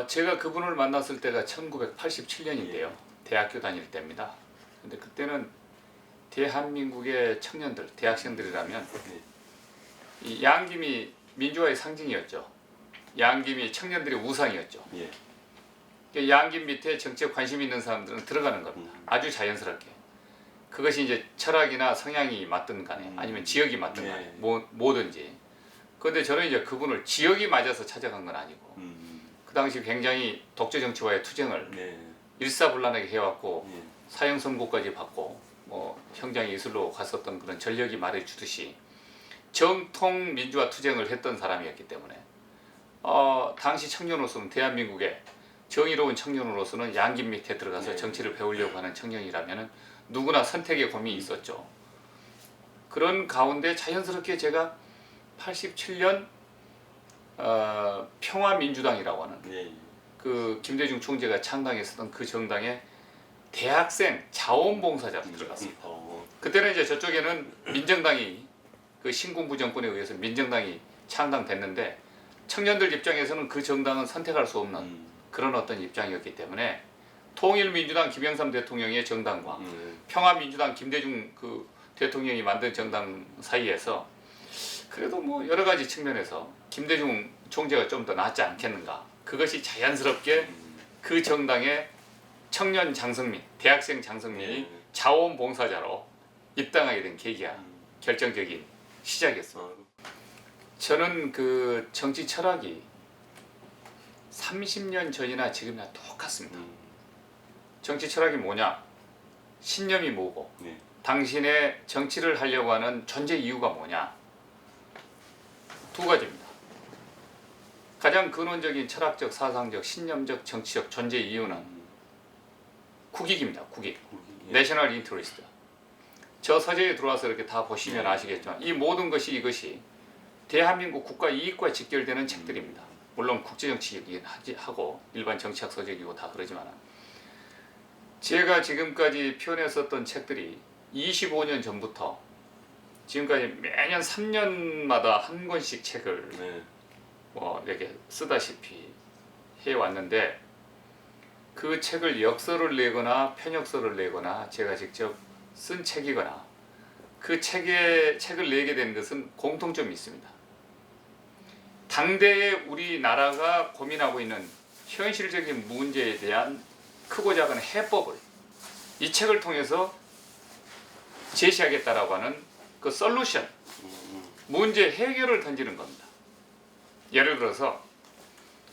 제가 그분을 만났을 때가 1987년인데요. 대학교 다닐 때입니다. 근데 그때는 대한민국의 청년들, 대학생들이라면 이 양김이 민주화의 상징이었죠. 양김이 청년들의 우상이었죠. 양김 밑에 정치에 관심 있는 사람들은 들어가는 겁니다. 아주 자연스럽게. 그것이 이제 철학이나 성향이 맞든 간에 아니면 지역이 맞든 간에 뭐든지. 그런데 저는 이제 그분을 지역이 맞아서 찾아간 건 아니고 그 당시 굉장히 독재 정치와의 투쟁을 일사불란하게 해왔고 사형 선고까지 받고 뭐 형장 이슬로 갔었던 그런 전력이 말해주듯이 정통 민주화 투쟁을 했던 사람이었기 때문에 당시 청년으로서는 대한민국의 정의로운 청년으로서는 양김 밑에 들어가서 정치를 배우려고 하는 청년이라면 누구나 선택의 고민이 있었죠. 그런 가운데 자연스럽게 제가 87년 평화민주당이라고 하는 그 김대중 총재가 창당했었던 그 정당에 대학생 자원봉사자로 들어갔습니다. 그때는 이제 저쪽에는 민정당이 그 신군부 정권에 의해서 민정당이 창당됐는데 청년들 입장에서는 그 정당은 선택할 수 없는 그런 어떤 입장이었기 때문에 통일민주당 김영삼 대통령의 정당과 평화민주당 김대중 그 대통령이 만든 정당 사이에서 그래도 뭐 여러 가지 측면에서 김대중 총재가 좀 더 낫지 않겠는가. 그것이 자연스럽게 그 정당의 청년 장성민, 대학생 장성민이 자원봉사자로 입당하게 된 계기가 결정적인 시작이었습니다. 저는 그 정치 철학이 30년 전이나 지금이나 똑같습니다. 정치 철학이 뭐냐? 신념이 뭐고 당신의 정치를 하려고 하는 존재 이유가 뭐냐? 두 가지입니다. 가장 근원적인 철학적, 사상적, 신념적, 정치적 존재 이유는 국익입니다. 국익. 내셔널 인터리스트. 저 서재에 들어와서 이렇게 다 보시면 아시겠지만 이 모든 것이 이것이 대한민국 국가 이익과 직결되는 책들입니다. 물론 국제정치이긴 하고 일반 정치학 서적이고 다 그러지만 제가 지금까지 표현했었던 책들이 25년 전부터 지금까지 매년 3년마다 한 권씩 책을 뭐 이렇게 쓰다시피 해왔는데 그 책을 역서를 내거나 편역서를 내거나 제가 직접 쓴 책이거나 그 책을 내게 된 것은 공통점이 있습니다. 당대의 우리나라가 고민하고 있는 현실적인 문제에 대한 크고 작은 해법을 이 책을 통해서 제시하겠다라고 하는 그 솔루션, 문제 해결을 던지는 겁니다. 예를 들어서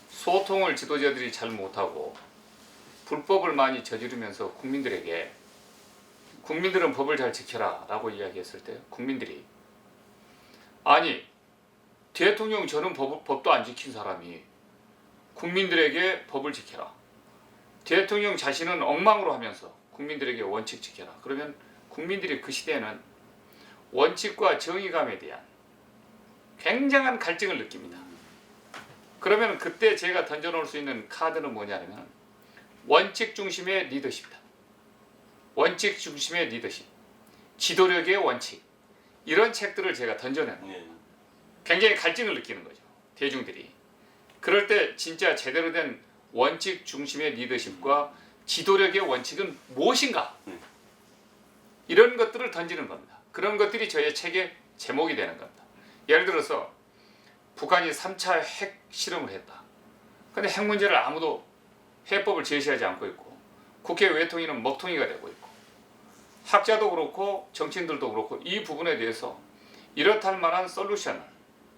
소통을 지도자들이 잘 못하고 불법을 많이 저지르면서 국민들은 법을 잘 지켜라 라고 이야기했을 때 국민들이 아니 대통령 저는 법도 안 지킨 사람이 국민들에게 법을 지켜라. 대통령 자신은 엉망으로 하면서 국민들에게 원칙 지켜라. 그러면 국민들이 그 시대에는 원칙과 정의감에 대한 굉장한 갈증을 느낍니다. 그러면 그때 제가 던져놓을 수 있는 카드는 뭐냐면 원칙 중심의 리더십이다. 원칙 중심의 리더십, 지도력의 원칙 이런 책들을 제가 던져내는 굉장히 갈증을 느끼는 거죠. 대중들이. 그럴 때 진짜 제대로 된 원칙 중심의 리더십과 지도력의 원칙은 무엇인가? 이런 것들을 던지는 겁니다. 그런 것들이 저의 책의 제목이 되는 겁니다. 예를 들어서 북한이 3차 핵 실험을 했다. 근데 핵 문제를 아무도 해법을 제시하지 않고 있고 국회 외통위는 먹통위가 되고 있고 학자도 그렇고 정치인들도 그렇고 이 부분에 대해서 이렇다 할 만한 솔루션을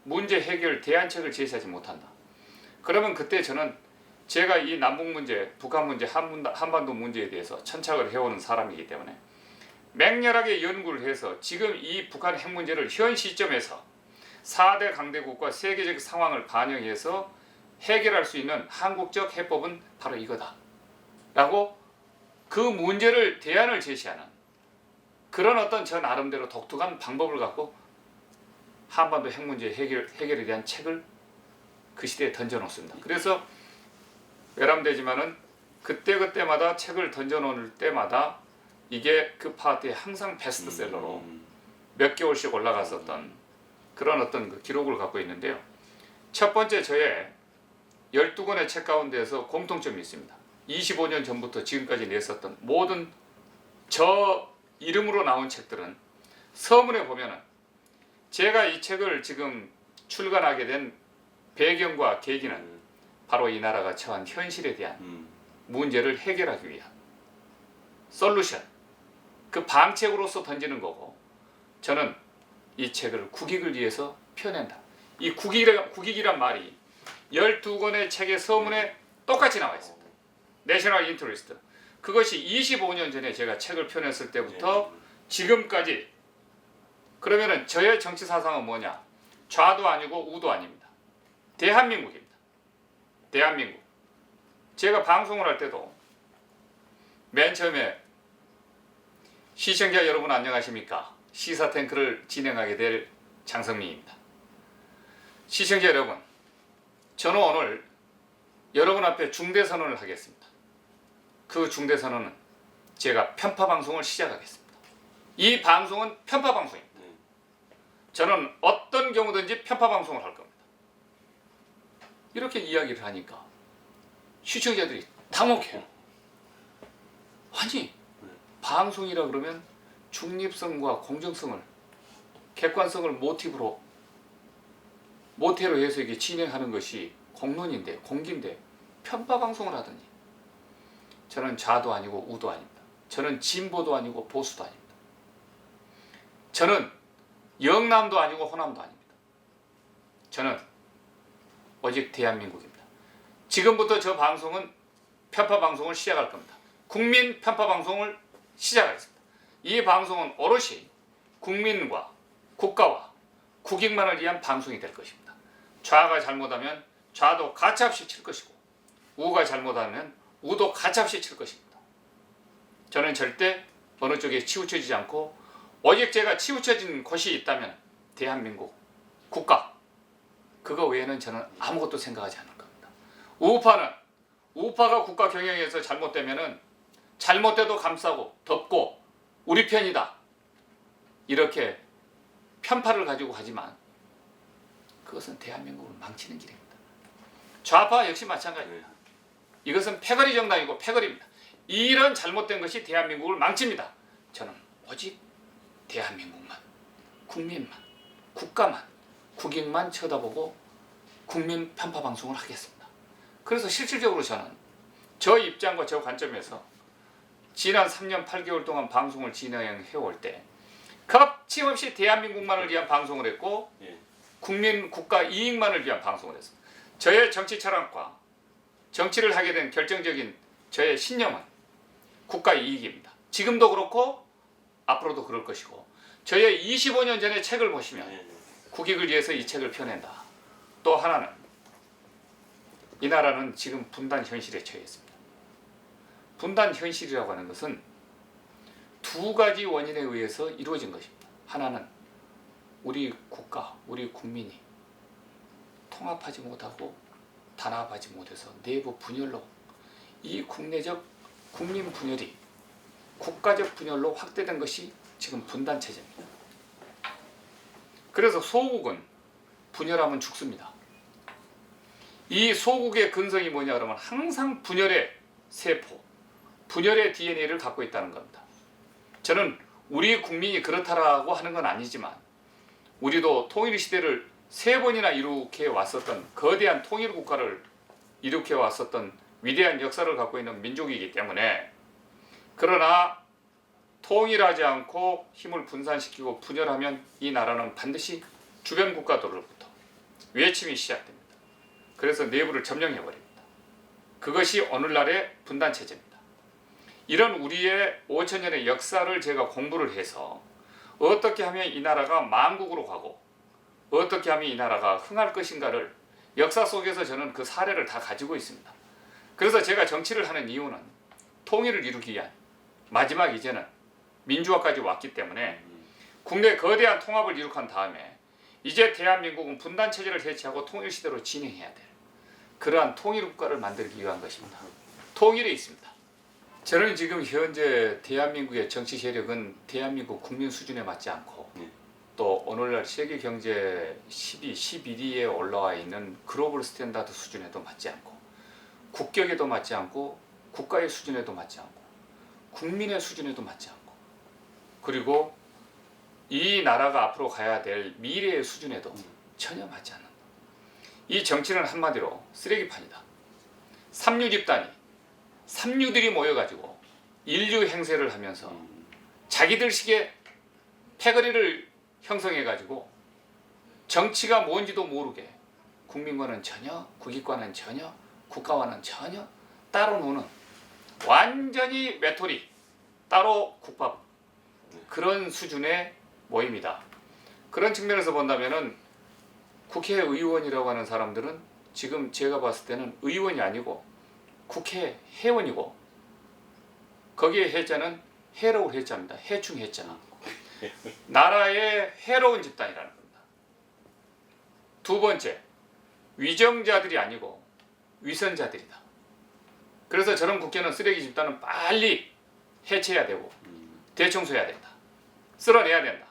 문제 해결 대안책을 제시하지 못한다. 그러면 그때 저는 제가 이 남북 문제, 북한 문제, 한반도 문제에 대해서 천착을 해오는 사람이기 때문에 맹렬하게 연구를 해서 지금 이 북한 핵 문제를 현 시점에서 4대 강대국과 세계적 상황을 반영해서 해결할 수 있는 한국적 해법은 바로 이거다 라고 그 문제를 대안을 제시하는 그런 어떤 저 나름대로 독특한 방법을 갖고 한반도 핵 문제 해결에 대한 책을 그 시대에 던져놓습니다. 그래서 외람되지만은 그때마다 책을 던져놓을 때마다 이게 그 파트에 항상 베스트셀러로 몇 개월씩 올라갔었던 그런 어떤 그 기록을 갖고 있는데요. 첫 번째 저의 12권의 책 가운데에서 공통점이 있습니다. 25년 전부터 지금까지 냈었던 모든 저 이름으로 나온 책들은 서문에 보면은 제가 이 책을 지금 출간하게 된 배경과 계기는 바로 이 나라가 처한 현실에 대한 문제를 해결하기 위한 솔루션, 그 방책으로서 던지는 거고, 저는 이 책을 국익을 위해서 펴낸다. 이 국익이란 말이 12권의 책의 서문에 똑같이 나와 있습니다. 내셔널 인터리스트. 그것이 25년 전에 제가 책을 펴냈을 때부터 지금까지. 그러면은 저의 정치 사상은 뭐냐? 좌도 아니고 우도 아닙니다. 대한민국입니다. 대한민국. 제가 방송을 할 때도 맨 처음에 시청자 여러분 안녕하십니까? 시사탱크를 진행하게 될 장성민입니다. 시청자 여러분, 저는 오늘 여러분 앞에 중대선언을 하겠습니다. 그 중대선언은 제가 편파방송을 시작하겠습니다. 이 방송은 편파방송입니다. 저는 어떤 경우든지 편파방송을 할 겁니다. 이렇게 이야기를 하니까 시청자들이 당혹해요. 아니, 방송이라 그러면 중립성과 공정성을, 객관성을 모티브로, 모태로 해서 이게 진행하는 것이 공론인데, 공기인데 편파방송을 하더니, 저는 좌도 아니고 우도 아닙니다. 저는 진보도 아니고 보수도 아닙니다. 저는 영남도 아니고 호남도 아닙니다. 저는 오직 대한민국입니다. 지금부터 저 방송은 편파방송을 시작할 겁니다. 국민 편파방송을 시작하겠습니다. 이 방송은 오롯이 국민과 국가와 국익만을 위한 방송이 될 것입니다. 좌가 잘못하면 좌도 가차없이 칠 것이고, 우가 잘못하면 우도 가차없이 칠 것입니다. 저는 절대 어느 쪽에 치우쳐지지 않고, 오직 제가 치우쳐진 곳이 있다면 대한민국, 국가, 그거 외에는 저는 아무것도 생각하지 않을 겁니다. 우파가 국가 경영에서 잘못되면은 잘못돼도 감싸고 덮고 우리 편이다, 이렇게 편파를 가지고 하지만 그것은 대한민국을 망치는 길입니다. 좌파 역시 마찬가지입니다. 이것은 패거리 정당이고 패거리입니다. 이런 잘못된 것이 대한민국을 망칩니다. 저는 오직 대한민국만, 국민만, 국가만, 국익만 쳐다보고 국민 편파 방송을 하겠습니다. 그래서 실질적으로 저는 저 입장과 저 관점에서 지난 3년 8개월 동안 방송을 진행해올 때 거침없이 대한민국만을 위한 방송을 했고, 국민, 국가 이익만을 위한 방송을 했습니다. 저의 정치 철학과 정치를 하게 된 결정적인 저의 신념은 국가 이익입니다. 지금도 그렇고 앞으로도 그럴 것이고, 저의 25년 전의 책을 보시면 국익을 위해서 이 책을 펴낸다. 또 하나는 이 나라는 지금 분단 현실에 처해 있습니다. 분단 현실이라고 하는 것은 두 가지 원인에 의해서 이루어진 것입니다. 하나는 우리 국가, 우리 국민이 통합하지 못하고 단합하지 못해서 내부 분열로, 이 국내적 국민 분열이 국가적 분열로 확대된 것이 지금 분단 체제입니다. 그래서 소국은 분열하면 죽습니다. 이 소국의 근성이 뭐냐 그러면 항상 분열의 세포, 분열의 DNA를 갖고 있다는 겁니다. 저는 우리 국민이 그렇다라고 하는 건 아니지만, 우리도 통일 시대를 3번이나 일으켜 왔었던 거대한 통일 국가를 일으켜 왔었던 위대한 역사를 갖고 있는 민족이기 때문에, 그러나 통일하지 않고 힘을 분산시키고 분열하면 이 나라는 반드시 주변 국가들로부터 외침이 시작됩니다. 그래서 내부를 점령해버립니다. 그것이 오늘날의 분단 체제입니다. 이런 우리의 5천년의 역사를 제가 공부를 해서 어떻게 하면 이 나라가 만국으로 가고 어떻게 하면 이 나라가 흥할 것인가를 역사 속에서 저는 그 사례를 다 가지고 있습니다. 그래서 제가 정치를 하는 이유는 통일을 이루기 위한, 마지막 이제는 민주화까지 왔기 때문에 국내 거대한 통합을 이룩한 다음에 이제 대한민국은 분단 체제를 해체하고 통일 시대로 진행해야 될 그러한 통일 국가를 만들기 위한 것입니다. 통일에 있습니다. 저는 지금 현재 대한민국의 정치 세력은 대한민국 국민 수준에 맞지 않고 또 오늘날 세계 경제 10위, 11위에 올라와 있는 글로벌 스탠다드 수준에도 맞지 않고 국격에도 맞지 않고 국가의 수준에도 맞지 않고 국민의 수준에도 맞지 않고 그리고 이 나라가 앞으로 가야 될 미래의 수준에도 전혀 맞지 않는다. 이 정치는 한마디로 쓰레기판이다. 삼류 집단이 삼류들이 모여가지고 인류 행세를 하면서 자기들식의 패거리를 형성해가지고 정치가 뭔지도 모르게 국민과는 전혀 국익과는 전혀 국가와는 전혀 따로 노는 완전히 외톨이 따로 국밥 그런 수준의 모임이다. 그런 측면에서 본다면은 국회의원이라고 하는 사람들은 지금 제가 봤을 때는 의원이 아니고 국회회원이고 거기에 해자는 해로울 해자입니다. 해충 해자. 나라의 해로운 집단이라는 겁니다. 두 번째, 위정자들이 아니고 위선자들이다. 그래서 저런 국회는 쓰레기 집단은 빨리 해체해야 되고 대청소해야 된다. 쓸어내야 된다.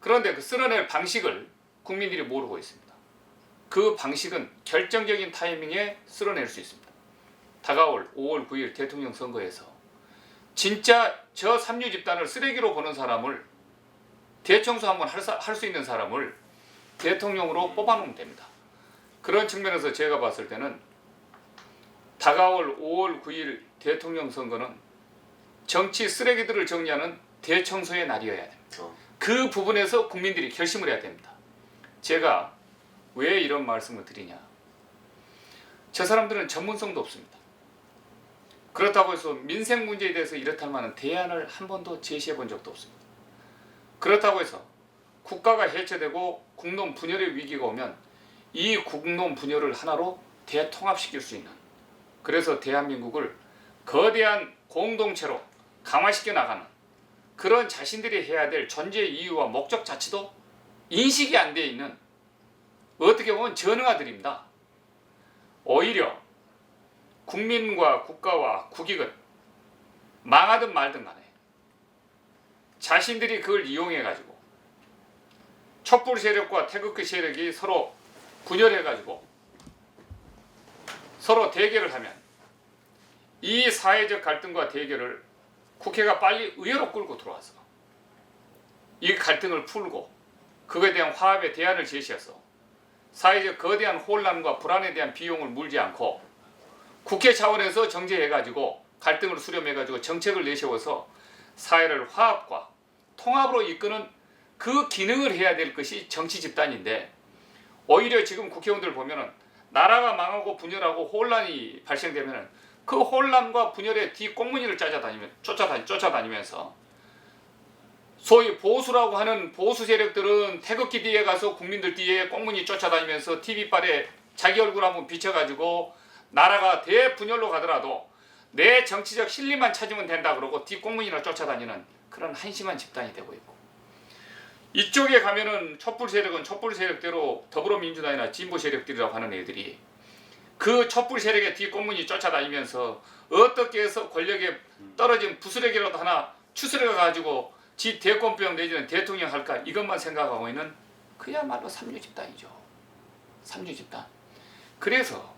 그런데 그 쓸어낼 방식을 국민들이 모르고 있습니다. 그 방식은 결정적인 타이밍에 쓸어낼 수 있습니다. 다가올 5월 9일 대통령 선거에서 진짜 저 삼류 집단을 쓰레기로 보는 사람을 대청소 한번 할 수 있는 사람을 대통령으로 뽑아놓으면 됩니다. 그런 측면에서 제가 봤을 때는 다가올 5월 9일 대통령 선거는 정치 쓰레기들을 정리하는 대청소의 날이어야 됩니다. 그 부분에서 국민들이 결심을 해야 됩니다. 제가 왜 이런 말씀을 드리냐. 저 사람들은 전문성도 없습니다. 그렇다고 해서 민생 문제에 대해서 이렇다 할 만한 대안을 한 번도 제시해 본 적도 없습니다. 그렇다고 해서 국가가 해체되고 국론 분열의 위기가 오면 이 국론 분열을 하나로 대통합시킬 수 있는 그래서 대한민국을 거대한 공동체로 강화시켜 나가는 그런 자신들이 해야 될 존재 이유와 목적 자체도 인식이 안 되어 있는 어떻게 보면 전능아들입니다. 오히려 국민과 국가와 국익은 망하든 말든 간에 자신들이 그걸 이용해 가지고 촛불 세력과 태극기 세력이 서로 분열해 가지고 서로 대결을 하면 이 사회적 갈등과 대결을 국회가 빨리 의회로 끌고 들어와서 이 갈등을 풀고 그거에 대한 화합의 대안을 제시해서 사회적 거대한 혼란과 불안에 대한 비용을 물지 않고 국회 차원에서 정제해가지고 갈등을 수렴해가지고 정책을 내세워서 사회를 화합과 통합으로 이끄는 그 기능을 해야 될 것이 정치 집단인데 오히려 지금 국회의원들 보면은 나라가 망하고 분열하고 혼란이 발생되면은 그 혼란과 분열의 뒷꽁무니를 쫓아다니면서 소위 보수라고 하는 보수 세력들은 태극기 뒤에 가서 국민들 뒤에 꽁무니 쫓아다니면서 TV빨에 자기 얼굴 한번 비춰가지고 나라가 대분열로 가더라도 내 정치적 실리만 찾으면 된다 그러고 뒷꽁무니를 쫓아다니는 그런 한심한 집단이 되고 있고 이쪽에 가면은 촛불 세력은 촛불 세력대로 더불어민주당이나 진보 세력들이라고 하는 애들이 그 촛불 세력의 뒷꽁무니 쫓아다니면서 어떻게 해서 권력에 떨어진 부스레기라도 하나 추스려 가지고 지 대권병 내지는 대통령 할까 이것만 생각하고 있는 그야말로 삼류 집단이죠. 삼류 집단. 그래서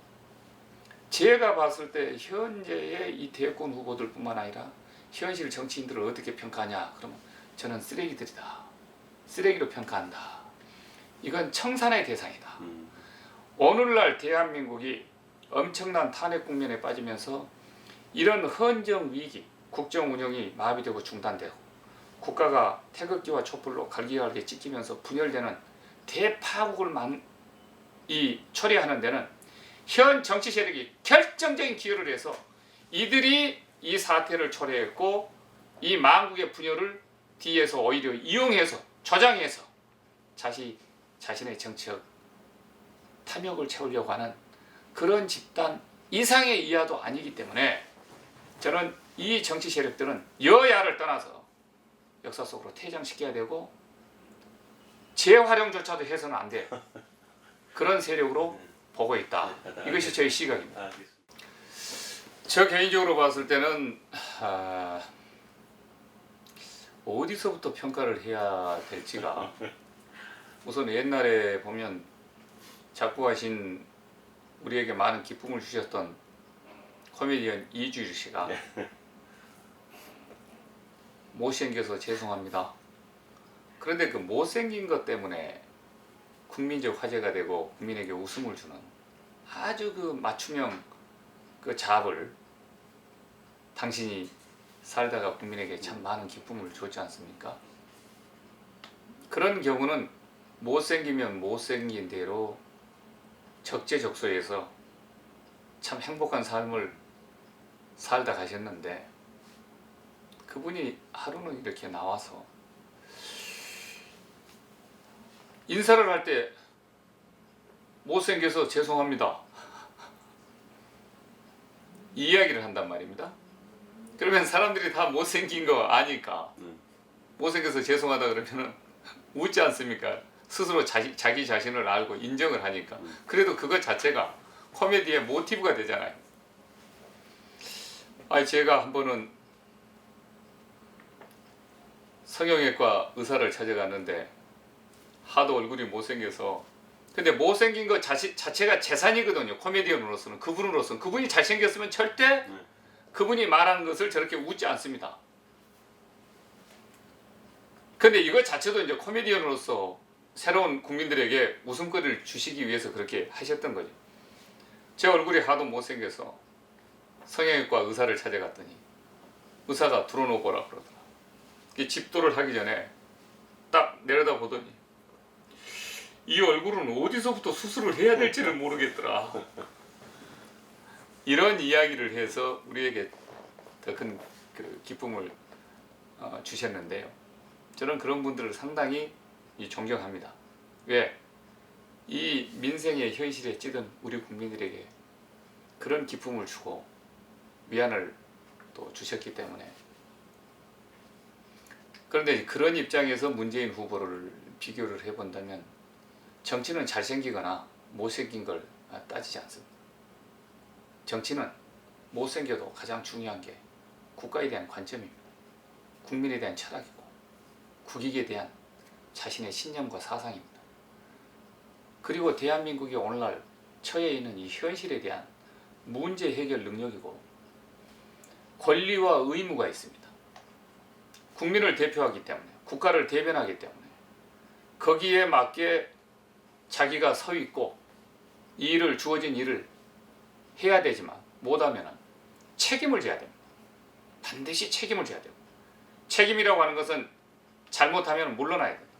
제가 봤을 때 현재의 이 대권 후보들뿐만 아니라 현실 정치인들을 어떻게 평가하냐 그러면 저는 쓰레기들이다. 쓰레기로 평가한다. 이건 청산의 대상이다. 오늘날 대한민국이 엄청난 탄핵 국면에 빠지면서 이런 헌정 위기, 국정 운영이 마비되고 중단되고 국가가 태극기와 촛불로 갈기갈기 찢기면서 분열되는 대파국을 처리하는 데는 현 정치 세력이 결정적인 기여를 해서 이들이 이 사태를 초래했고 이 망국의 분열을 뒤에서 오히려 이용해서 조장해서 자신의 정치적 탐욕을 채우려고 하는 그런 집단 이상의 이하도 아니기 때문에 저는 이 정치 세력들은 여야를 떠나서 역사 속으로 퇴장시켜야 되고 재활용조차도 해서는 안 돼. 그런 세력으로 보고 있다. 이것이 저의 시각입니다. 저 개인적으로 봤을 때는 어디서부터 평가를 해야 될지가 우선 옛날에 보면 작곡하신 우리에게 많은 기쁨을 주셨던 코미디언 이주일 씨가 못생겨서 죄송합니다. 그런데 그 못생긴 것 때문에 국민적 화제가 되고 국민에게 웃음을 주는 아주 그 맞춤형 그 잡을 당신이 살다가 국민에게 참 많은 기쁨을 줬지 않습니까? 그런 경우는 못생기면 못생긴 대로 적재적소에서 참 행복한 삶을 살다 가셨는데 그분이 하루는 이렇게 나와서 인사를 할 때 못생겨서 죄송합니다 이 이야기를 한단 말입니다. 그러면 사람들이 다 못생긴 거 아니까 못생겨서 죄송하다 그러면은 웃지 않습니까? 스스로 자기 자신을 알고 인정을 하니까. 그래도 그것 자체가 코미디의 모티브가 되잖아요. 아니 제가 한 번은 성형외과 의사를 찾아갔는데 하도 얼굴이 못생겨서 근데 못생긴 것 자체가 재산이거든요. 코미디언으로서는 그분으로서는 그분이 잘생겼으면 절대 그분이 말하는 것을 저렇게 웃지 않습니다. 근데 이것 자체도 이제 코미디언으로서 새로운 국민들에게 웃음거리를 주시기 위해서 그렇게 하셨던 거죠. 제 얼굴이 하도 못생겨서 성형외과 의사를 찾아갔더니 의사가 들어놓으라 그러더라. 집도를 하기 전에 딱 내려다 보더니 이 얼굴은 어디서부터 수술을 해야 될지를 모르겠더라. 이런 이야기를 해서 우리에게 더 큰 그 기쁨을 주셨는데요. 저는 그런 분들을 상당히 존경합니다. 왜? 이 민생의 현실에 찌든 우리 국민들에게 그런 기쁨을 주고 위안을 또 주셨기 때문에. 그런데 그런 입장에서 문재인 후보를 비교를 해본다면 정치는 잘생기거나 못생긴 걸 따지지 않습니다. 정치는 못생겨도 가장 중요한 게 국가에 대한 관점입니다. 국민에 대한 철학이고 국익에 대한 자신의 신념과 사상입니다. 그리고 대한민국이 오늘날 처해 있는 이 현실에 대한 문제 해결 능력이고 권리와 의무가 있습니다. 국민을 대표하기 때문에 국가를 대변하기 때문에 거기에 맞게 자기가 서 있고 이 일을 주어진 일을 해야 되지만 못하면 책임을 져야 됩니다. 반드시 책임을 져야 됩니다. 책임이라고 하는 것은 잘못하면 물러나야 됩니다.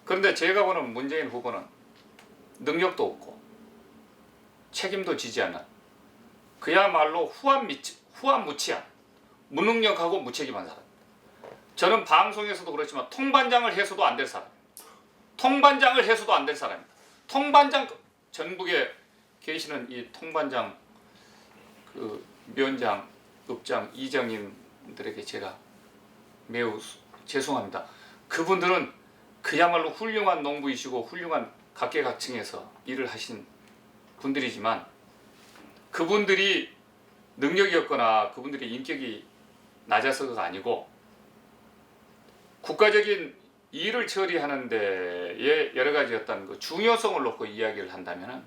그런데 제가 보는 문재인 후보는 능력도 없고 책임도 지지 않는 그야말로 후한무치한 무능력하고 무책임한 사람. 저는 방송에서도 그렇지만 통반장을 해서도 안 될 사람입니다. 통반장을 해서도 안 될 사람입니다. 통반장 전국에 계시는 이 통반장 그 면장, 읍장, 이장님들에게 제가 매우 죄송합니다. 그분들은 그야말로 훌륭한 농부이시고 훌륭한 각계각층에서 일을 하신 분들이지만 그분들이 능력이 없거나 그분들이 인격이 낮아서가 아니고 국가적인 일을 처리하는 데에 여러 가지 어떤 그 중요성을 놓고 이야기를 한다면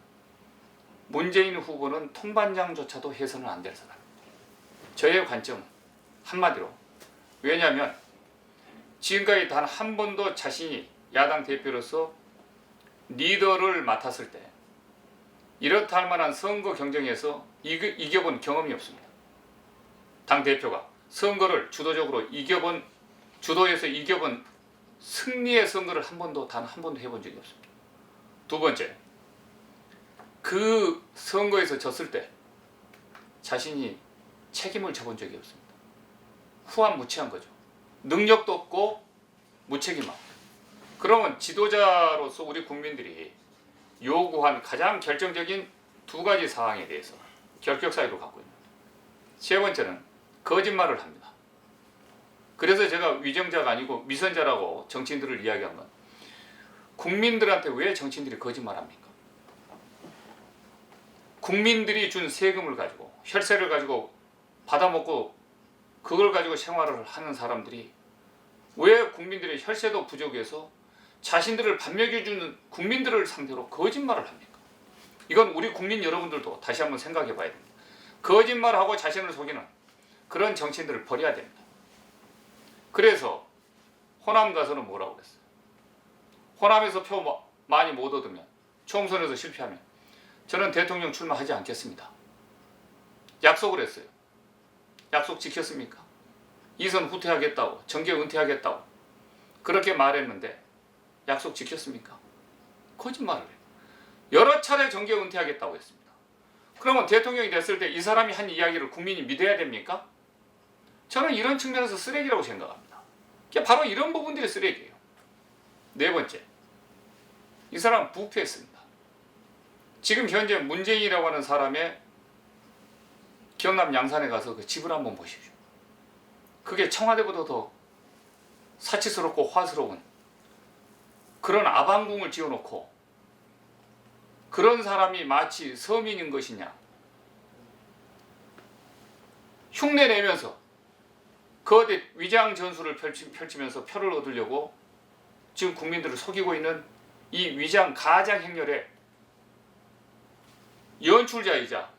문재인 후보는 통반장조차도 해서는 안 될 사람. 저의 관점은 한마디로 왜냐하면 지금까지 단 한 번도 자신이 야당 대표로서 리더를 맡았을 때 이렇다 할 만한 선거 경쟁에서 이겨본 경험이 없습니다. 당 대표가 선거를 주도적으로 주도해서 이겨본 승리의 선거를 단 한 번도 해본 적이 없습니다. 두 번째, 그 선거에서 졌을 때 자신이 책임을 져본 적이 없습니다. 후한무치한 거죠. 능력도 없고 무책임하고. 그러면 지도자로서 우리 국민들이 요구한 가장 결정적인 두 가지 사항에 대해서 결격 사유를 갖고 있습니다. 세 번째는 거짓말을 합니다. 그래서 제가 위정자가 아니고 미선자라고 정치인들을 이야기한 건 국민들한테 왜 정치인들이 거짓말합니까? 국민들이 준 세금을 가지고 혈세를 가지고 받아먹고 그걸 가지고 생활을 하는 사람들이 왜 국민들의 혈세도 부족해서 자신들을 반맥여주는 국민들을 상대로 거짓말을 합니까? 이건 우리 국민 여러분들도 다시 한번 생각해 봐야 됩니다. 거짓말하고 자신을 속이는 그런 정치인들을 버려야 됩니다. 그래서 호남 가서는 뭐라고 그랬어요? 호남에서 표 많이 못 얻으면, 총선에서 실패하면 저는 대통령 출마하지 않겠습니다. 약속을 했어요. 약속 지켰습니까? 이선 후퇴하겠다고, 정계 은퇴하겠다고 그렇게 말했는데 약속 지켰습니까? 거짓말을 해요. 여러 차례 정계 은퇴하겠다고 했습니다. 그러면 대통령이 됐을 때 이 사람이 한 이야기를 국민이 믿어야 됩니까? 저는 이런 측면에서 쓰레기라고 생각합니다. 바로 이런 부분들이 쓰레기예요. 네 번째, 이 사람 부패했습니다. 지금 현재 문재인이라고 하는 사람의 경남 양산에 가서 그 집을 한번 보십시오. 그게 청와대보다 더 사치스럽고 화스러운 그런 아방궁을 지어놓고 그런 사람이 마치 서민인 것이냐, 흉내내면서 거대 위장 전술을 펼치면서 표를 얻으려고 지금 국민들을 속이고 있는 이 위장 가장 행렬의 연출자이자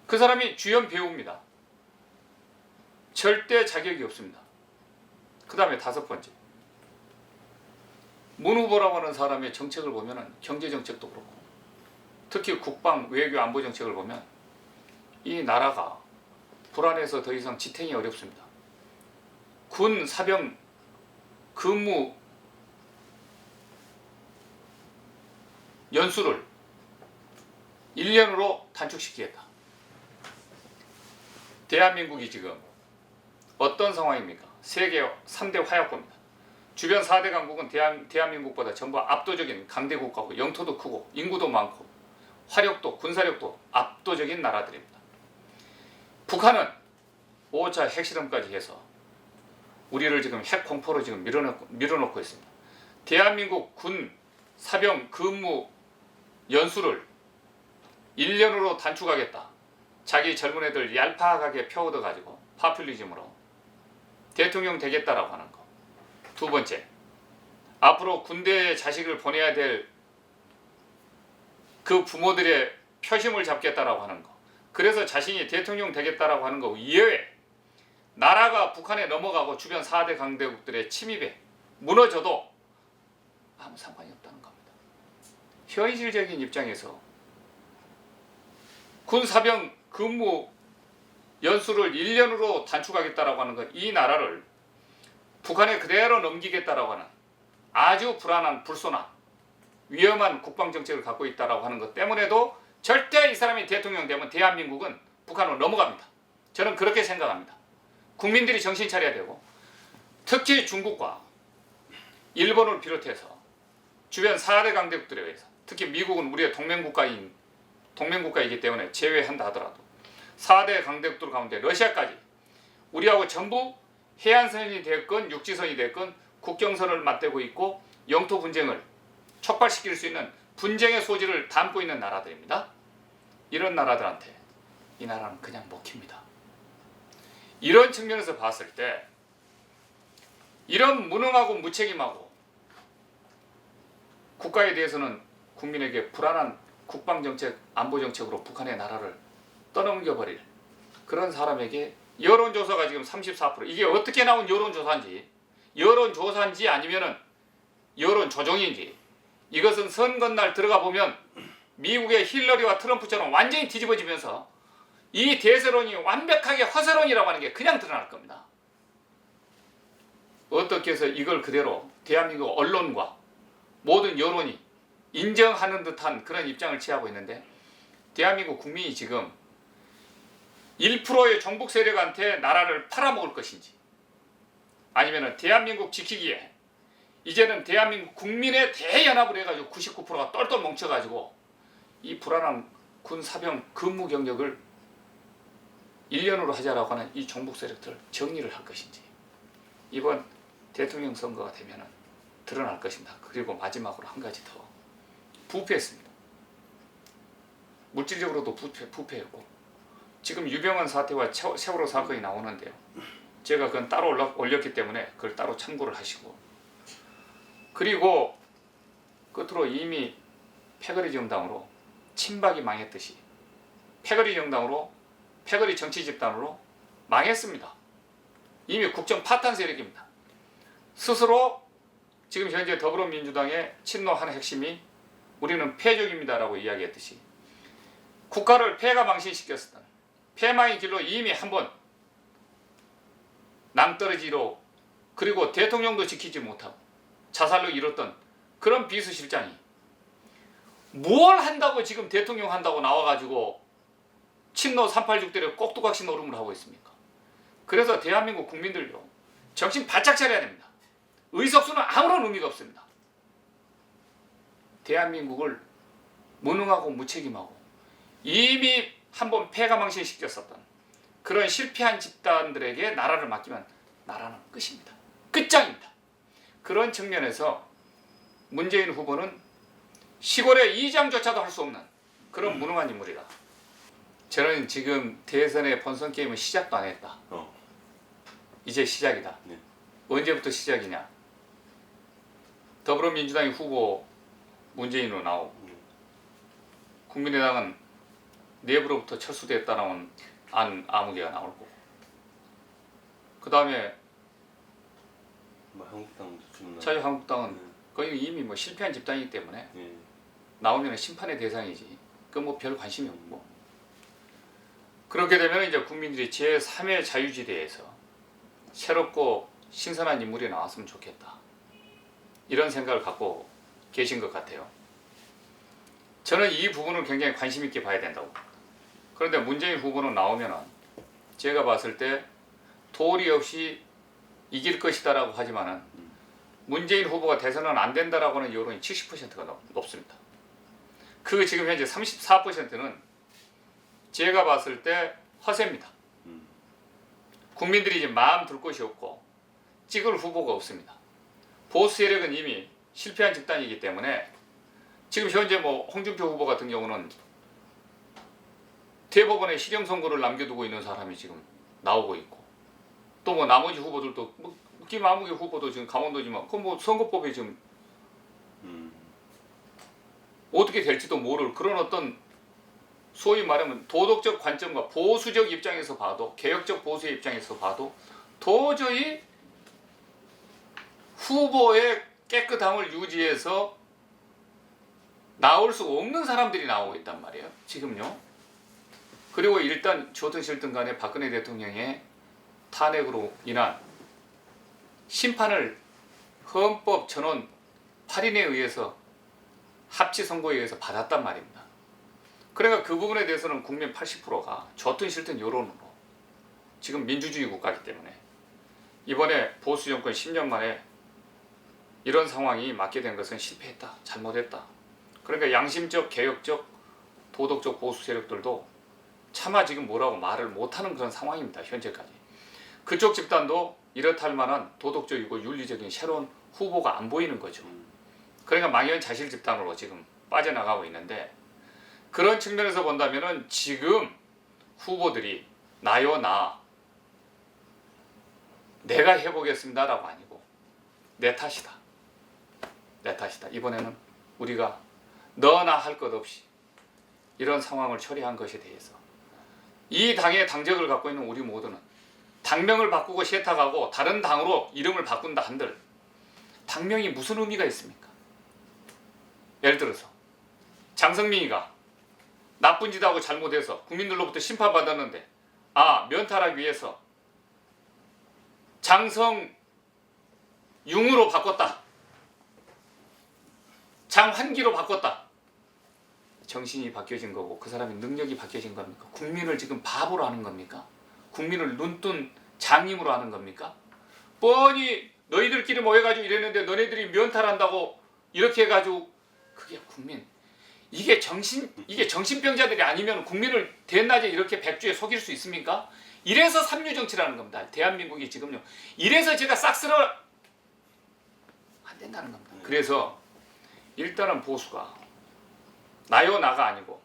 그 사람이 주연 배우입니다. 절대 자격이 없습니다. 그 다음에 다섯 번째, 문 후보라고 하는 사람의 정책을 보면 경제정책도 그렇고 특히 국방, 외교, 안보 정책을 보면 이 나라가 불안해서 더 이상 지탱이 어렵습니다. 군, 사병, 근무 연수를 1년으로 단축시키겠다. 대한민국이 지금 어떤 상황입니까? 세계 3대 화약고입니다. 주변 4대 강국은 대한민국보다 전부 압도적인 강대 국가고 영토도 크고 인구도 많고 화력도 군사력도 압도적인 나라들입니다. 북한은 5차 핵실험까지 해서 우리를 지금 핵 공포로 지금 밀어넣고 있습니다. 대한민국 군, 사병, 근무 연수를 1년으로 단축하겠다. 자기 젊은 애들 얄팍하게 표 얻어가지고 파퓰리즘으로 대통령 되겠다라고 하는 거. 두 번째, 앞으로 군대에 자식을 보내야 될 그 부모들의 표심을 잡겠다라고 하는 거. 그래서 자신이 대통령 되겠다라고 하는 거 이외에 나라가 북한에 넘어가고 주변 4대 강대국들의 침입에 무너져도 아무 상관이 없다는 겁니다. 현실적인 입장에서 군, 사병, 근무 연수를 1년으로 단축하겠다라고 하는 건 이 나라를 북한에 그대로 넘기겠다라고 하는 아주 불안한, 불손한, 위험한 국방정책을 갖고 있다라고 하는 것 때문에도 절대 이 사람이 대통령 되면 대한민국은 북한으로 넘어갑니다. 저는 그렇게 생각합니다. 국민들이 정신 차려야 되고 특히 중국과 일본을 비롯해서 주변 4대 강대국들에 의해서 특히 미국은 우리의 동맹국가이기 때문에 제외한다 하더라도 4대 강대국들 가운데 러시아까지 우리하고 전부 해안선이 됐건 육지선이 됐건 국경선을 맞대고 있고 영토 분쟁을 촉발시킬 수 있는 분쟁의 소지를 담고 있는 나라들입니다. 이런 나라들한테 이 나라는 그냥 먹힙니다. 이런 측면에서 봤을 때 이런 무능하고 무책임하고 국가에 대해서는 국민에게 불안한 국방정책, 안보정책으로 북한의 나라를 떠넘겨버릴 그런 사람에게 여론조사가 지금 34%, 이게 어떻게 나온 여론조사인지 아니면은 여론조종인지, 이것은 선거날 들어가 보면 미국의 힐러리와 트럼프처럼 완전히 뒤집어지면서 이 대세론이 완벽하게 허세론이라고 하는 게 그냥 드러날 겁니다. 어떻게 해서 이걸 그대로 대한민국 언론과 모든 여론이 인정하는 듯한 그런 입장을 취하고 있는데, 대한민국 국민이 지금 1%의 종북 세력한테 나라를 팔아먹을 것인지, 아니면 대한민국 지키기에 이제는 대한민국 국민의 대연합을 해가지고 99%가 똘똘 뭉쳐가지고 이 불안한 군, 사병, 근무 경력을 1년으로 하자라고 하는 이 종북 세력들 정리를 할 것인지, 이번 대통령 선거가 되면 드러날 것입니다. 그리고 마지막으로 한 가지 더, 부패했습니다. 물질적으로도 부패했고, 지금 유병헌 사태와 세월호 사건이 나오는데요. 제가 그건 따로 올렸기 때문에 그걸 따로 참고를 하시고, 그리고 끝으로 이미 패거리 정당으로 친박이 망했듯이 패거리 정당으로, 패거리 정치 집단으로 망했습니다. 이미 국정 파탄 세력입니다. 스스로 지금 현재 더불어민주당의 친노 한 핵심이 우리는 패족입니다라고 이야기했듯이 국가를 폐가 망신시켰었던 폐망의 길로 이미 한번 낭떠러지로, 그리고 대통령도 지키지 못하고 자살로 이뤘던 그런 비서실장이 뭘 한다고 지금 대통령 한다고 나와가지고 친노 386대를 꼭두각시 노름을 하고 있습니까? 그래서 대한민국 국민들요, 정신 바짝 차려야 됩니다. 의석수는 아무런 의미가 없습니다. 대한민국을 무능하고 무책임하고 이미 한번 폐가망신시켰었던 그런 실패한 집단들에게 나라를 맡기면 나라는 끝입니다. 끝장입니다. 그런 측면에서 문재인 후보는 시골의 이장조차도 할 수 없는 그런 무능한 인물이다. 저는 지금 대선의 본선 게임은 시작도 안 했다. 이제 시작이다. 네. 언제부터 시작이냐? 더불어민주당의 후보 문재인으로 나오고 국민의당은 내부로부터 철수됐다라는 암흑개가 나올 거고, 그 다음에 한국당도 좀 자유한국당은 거의 이미 뭐 실패한 집단이기 때문에 나오면 심판의 대상이지 그 뭐 별 관심이 없고, 그렇게 되면 이제 국민들이 제3의 자유지대에서 새롭고 신선한 인물이 나왔으면 좋겠다, 이런 생각을 갖고 계신 것 같아요. 저는 이 부분을 굉장히 관심 있게 봐야 된다고. 그런데 문재인 후보는 나오면은 제가 봤을 때 도리 없이 이길 것이다라고 하지만은 문재인 후보가 대선은 안 된다라고 하는 여론이 70%가 높습니다. 그 지금 현재 34%는 제가 봤을 때 허세입니다. 국민들이 이제 마음 둘 곳이 없고 찍을 후보가 없습니다. 보수 세력은 이미 실패한 집단이기 때문에 지금 현재 뭐 홍준표 후보 같은 경우는 대법원에 실형 선고를 남겨두고 있는 사람이 지금 나오고 있고, 또 뭐 나머지 후보들도 뭐 김아무개 후보도 지금 강원도지만 그 뭐 선거법에 지금 어떻게 될지도 모를 그런 어떤 소위 말하면 도덕적 관점과 보수적 입장에서 봐도, 개혁적 보수의 입장에서 봐도 도저히 후보의 깨끗함을 유지해서 나올 수 없는 사람들이 나오고 있단 말이에요, 지금요. 그리고 일단 좋든 싫든 간에 박근혜 대통령의 탄핵으로 인한 심판을 헌법 전원 8인에 의해서 합치 선고에 의해서 받았단 말입니다. 그러니까 그 부분에 대해서는 국민 80%가 좋든 싫든 여론으로, 지금 민주주의 국가이기 때문에 이번에 보수 정권 10년 만에 이런 상황이 맞게 된 것은 실패했다, 잘못했다. 그러니까 양심적, 개혁적, 도덕적 보수 세력들도 차마 지금 뭐라고 말을 못하는 그런 상황입니다, 현재까지. 그쪽 집단도 이렇다 할 만한 도덕적이고 윤리적인 새로운 후보가 안 보이는 거죠. 그러니까 망연자실 집단으로 지금 빠져나가고 있는데, 그런 측면에서 본다면은 지금 후보들이 나요 나 내가 해보겠습니다라고 아니고 내 탓이다, 내 탓이다. 이번에는 우리가 너나 할 것 없이 이런 상황을 처리한 것에 대해서 이 당의 당적을 갖고 있는 우리 모두는 당명을 바꾸고 세탁하고 다른 당으로 이름을 바꾼다 한들 당명이 무슨 의미가 있습니까? 예를 들어서 장성민이가 나쁜 짓 하고 잘못해서 국민들로부터 심판받았는데 면탈하기 위해서 장성융으로 바꿨다, 장환기로 바꿨다. 정신이 바뀌어진 거고 그 사람의 능력이 바뀌어진 겁니까? 국민을 지금 바보로 하는 겁니까? 국민을 눈뜬 장님으로 하는 겁니까? 뻔히 너희들끼리 모여가지고 이랬는데 너네들이 면탈한다고 이렇게 해가지고, 그게 국민, 이게 정신병자들이 아니면 국민을 대낮에 이렇게 백주에 속일 수 있습니까? 이래서 삼류 정치라는 겁니다. 대한민국이 지금요, 이래서 제가 싹쓸어 안 된다는 겁니다. 그래서 일단은 보수가 나요 나가 아니고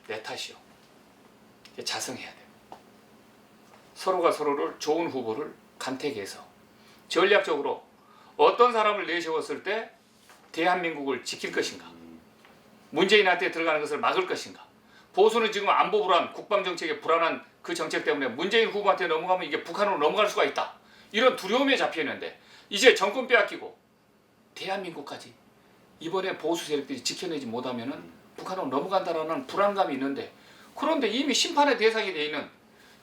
내 탓이요, 자성해야 돼요. 서로가 서로를 좋은 후보를 간택해서 전략적으로 어떤 사람을 내세웠을 때 대한민국을 지킬 것인가, 문재인한테 들어가는 것을 막을 것인가. 보수는 지금 안보 불안, 국방 정책의 불안한 그 정책 때문에 문재인 후보한테 넘어가면 이게 북한으로 넘어갈 수가 있다, 이런 두려움에 잡혀 있는데, 이제 정권 빼앗기고 대한민국까지 이번에 보수 세력들이 지켜내지 못하면은 북한으로 넘어간다라는 불안감이 있는데, 그런데 이미 심판의 대상이 돼 있는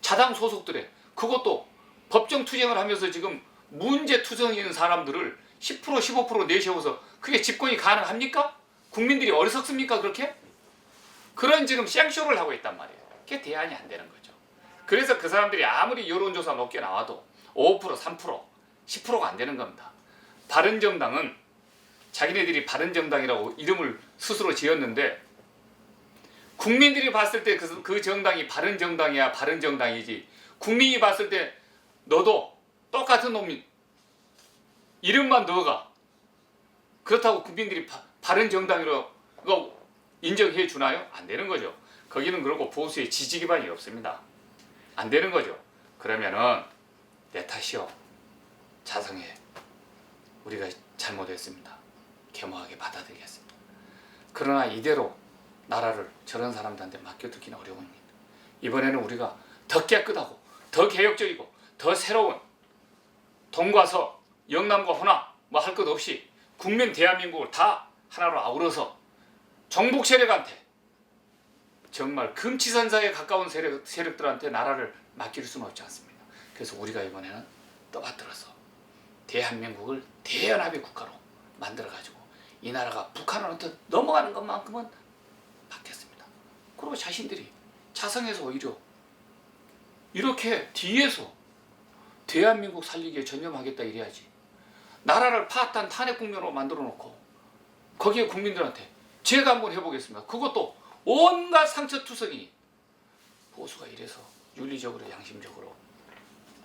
자당 소속들의, 그것도 법정 투쟁을 하면서 지금 문제 투쟁에 있는 사람들을 10% 15% 내세워서 그게 집권이 가능합니까? 국민들이 어리석습니까? 그렇게? 그런 지금 생쇼를 하고 있단 말이에요. 그게 대안이 안 되는 거죠. 그래서 그 사람들이 아무리 여론조사 높게 나와도 5%, 3%, 10%가 안 되는 겁니다. 바른정당은 자기네들이 바른정당이라고 이름을 스스로 지었는데, 국민들이 봤을 때 그 정당이 바른정당이야 바른정당이지, 국민이 봤을 때 너도 똑같은 놈이 이름만 넣어가, 그렇다고 국민들이 바른정당이라고 인정해 주나요? 안 되는 거죠. 거기는 그러고 보수의 지지 기반이 없습니다. 안 되는 거죠. 그러면은 내 탓이요, 자성해, 우리가 잘못했습니다, 겸허하게 받아들이겠습니다. 그러나 이대로 나라를 저런 사람들한테 맡겨두기는 어려웁니다. 이번에는 우리가 더 깨끗하고 더 개혁적이고 더 새로운 동과 서, 영남과 호남 뭐 할 것 없이 국민 대한민국을 다 하나로 아우러서 정복 세력한테, 정말 금치산사에 가까운 세력들한테 나라를 맡길 수는 없지 않습니다. 그래서 우리가 이번에는 떠받들어서 대한민국을 대연합의 국가로 만들어가지고 이 나라가 북한으로부터 넘어가는 것만큼은 받겠습니다. 그리고 자신들이 자성해서 오히려 이렇게 뒤에서 대한민국 살리기에 전념하겠다 이래야지, 나라를 파탄 탄핵 국면으로 만들어 놓고 거기에 국민들한테 제가 한번 해보겠습니다, 그것도 온갖 상처투성이, 보수가 이래서 윤리적으로 양심적으로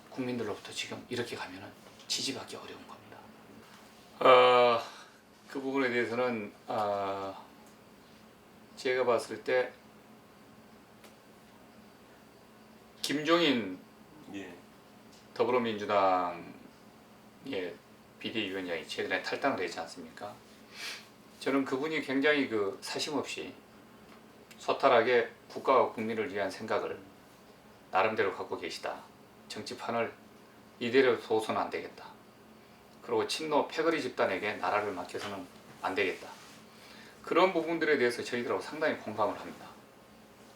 국민들로부터 지금 이렇게 가면은 지지받기 어려운 겁니다. 그 부분에 대해서는 제가 봤을 때 김종인 더불어민주당의 비대위원장이 최근에 탈당을 했지 않습니까? 저는 그분이 굉장히 사심 없이 소탈하게 국가와 국민을 위한 생각을 나름대로 갖고 계시다. 정치판을 이대로 둬서는 안 되겠다. 그리고 친노 패거리 집단에게 나라를 맡겨서는 안 되겠다. 그런 부분들에 대해서 저희들하고 상당히 공감을 합니다.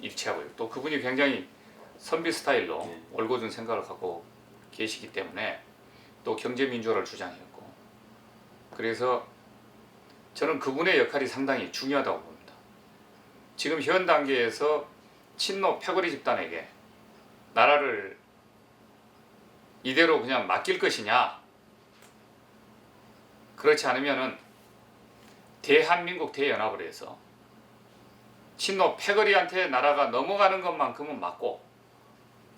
일치하고요. 또 그분이 굉장히 선비 스타일로 올곧은 생각을 갖고 계시기 때문에 또 경제민주화를 주장했고, 그래서 저는 그분의 역할이 상당히 중요하다고 봅니다. 지금 현 단계에서 친노 패거리 집단에게 나라를 이대로 그냥 맡길 것이냐, 그렇지 않으면은 대한민국 대연합을 해서 친노 패거리한테 나라가 넘어가는 것만큼은 막고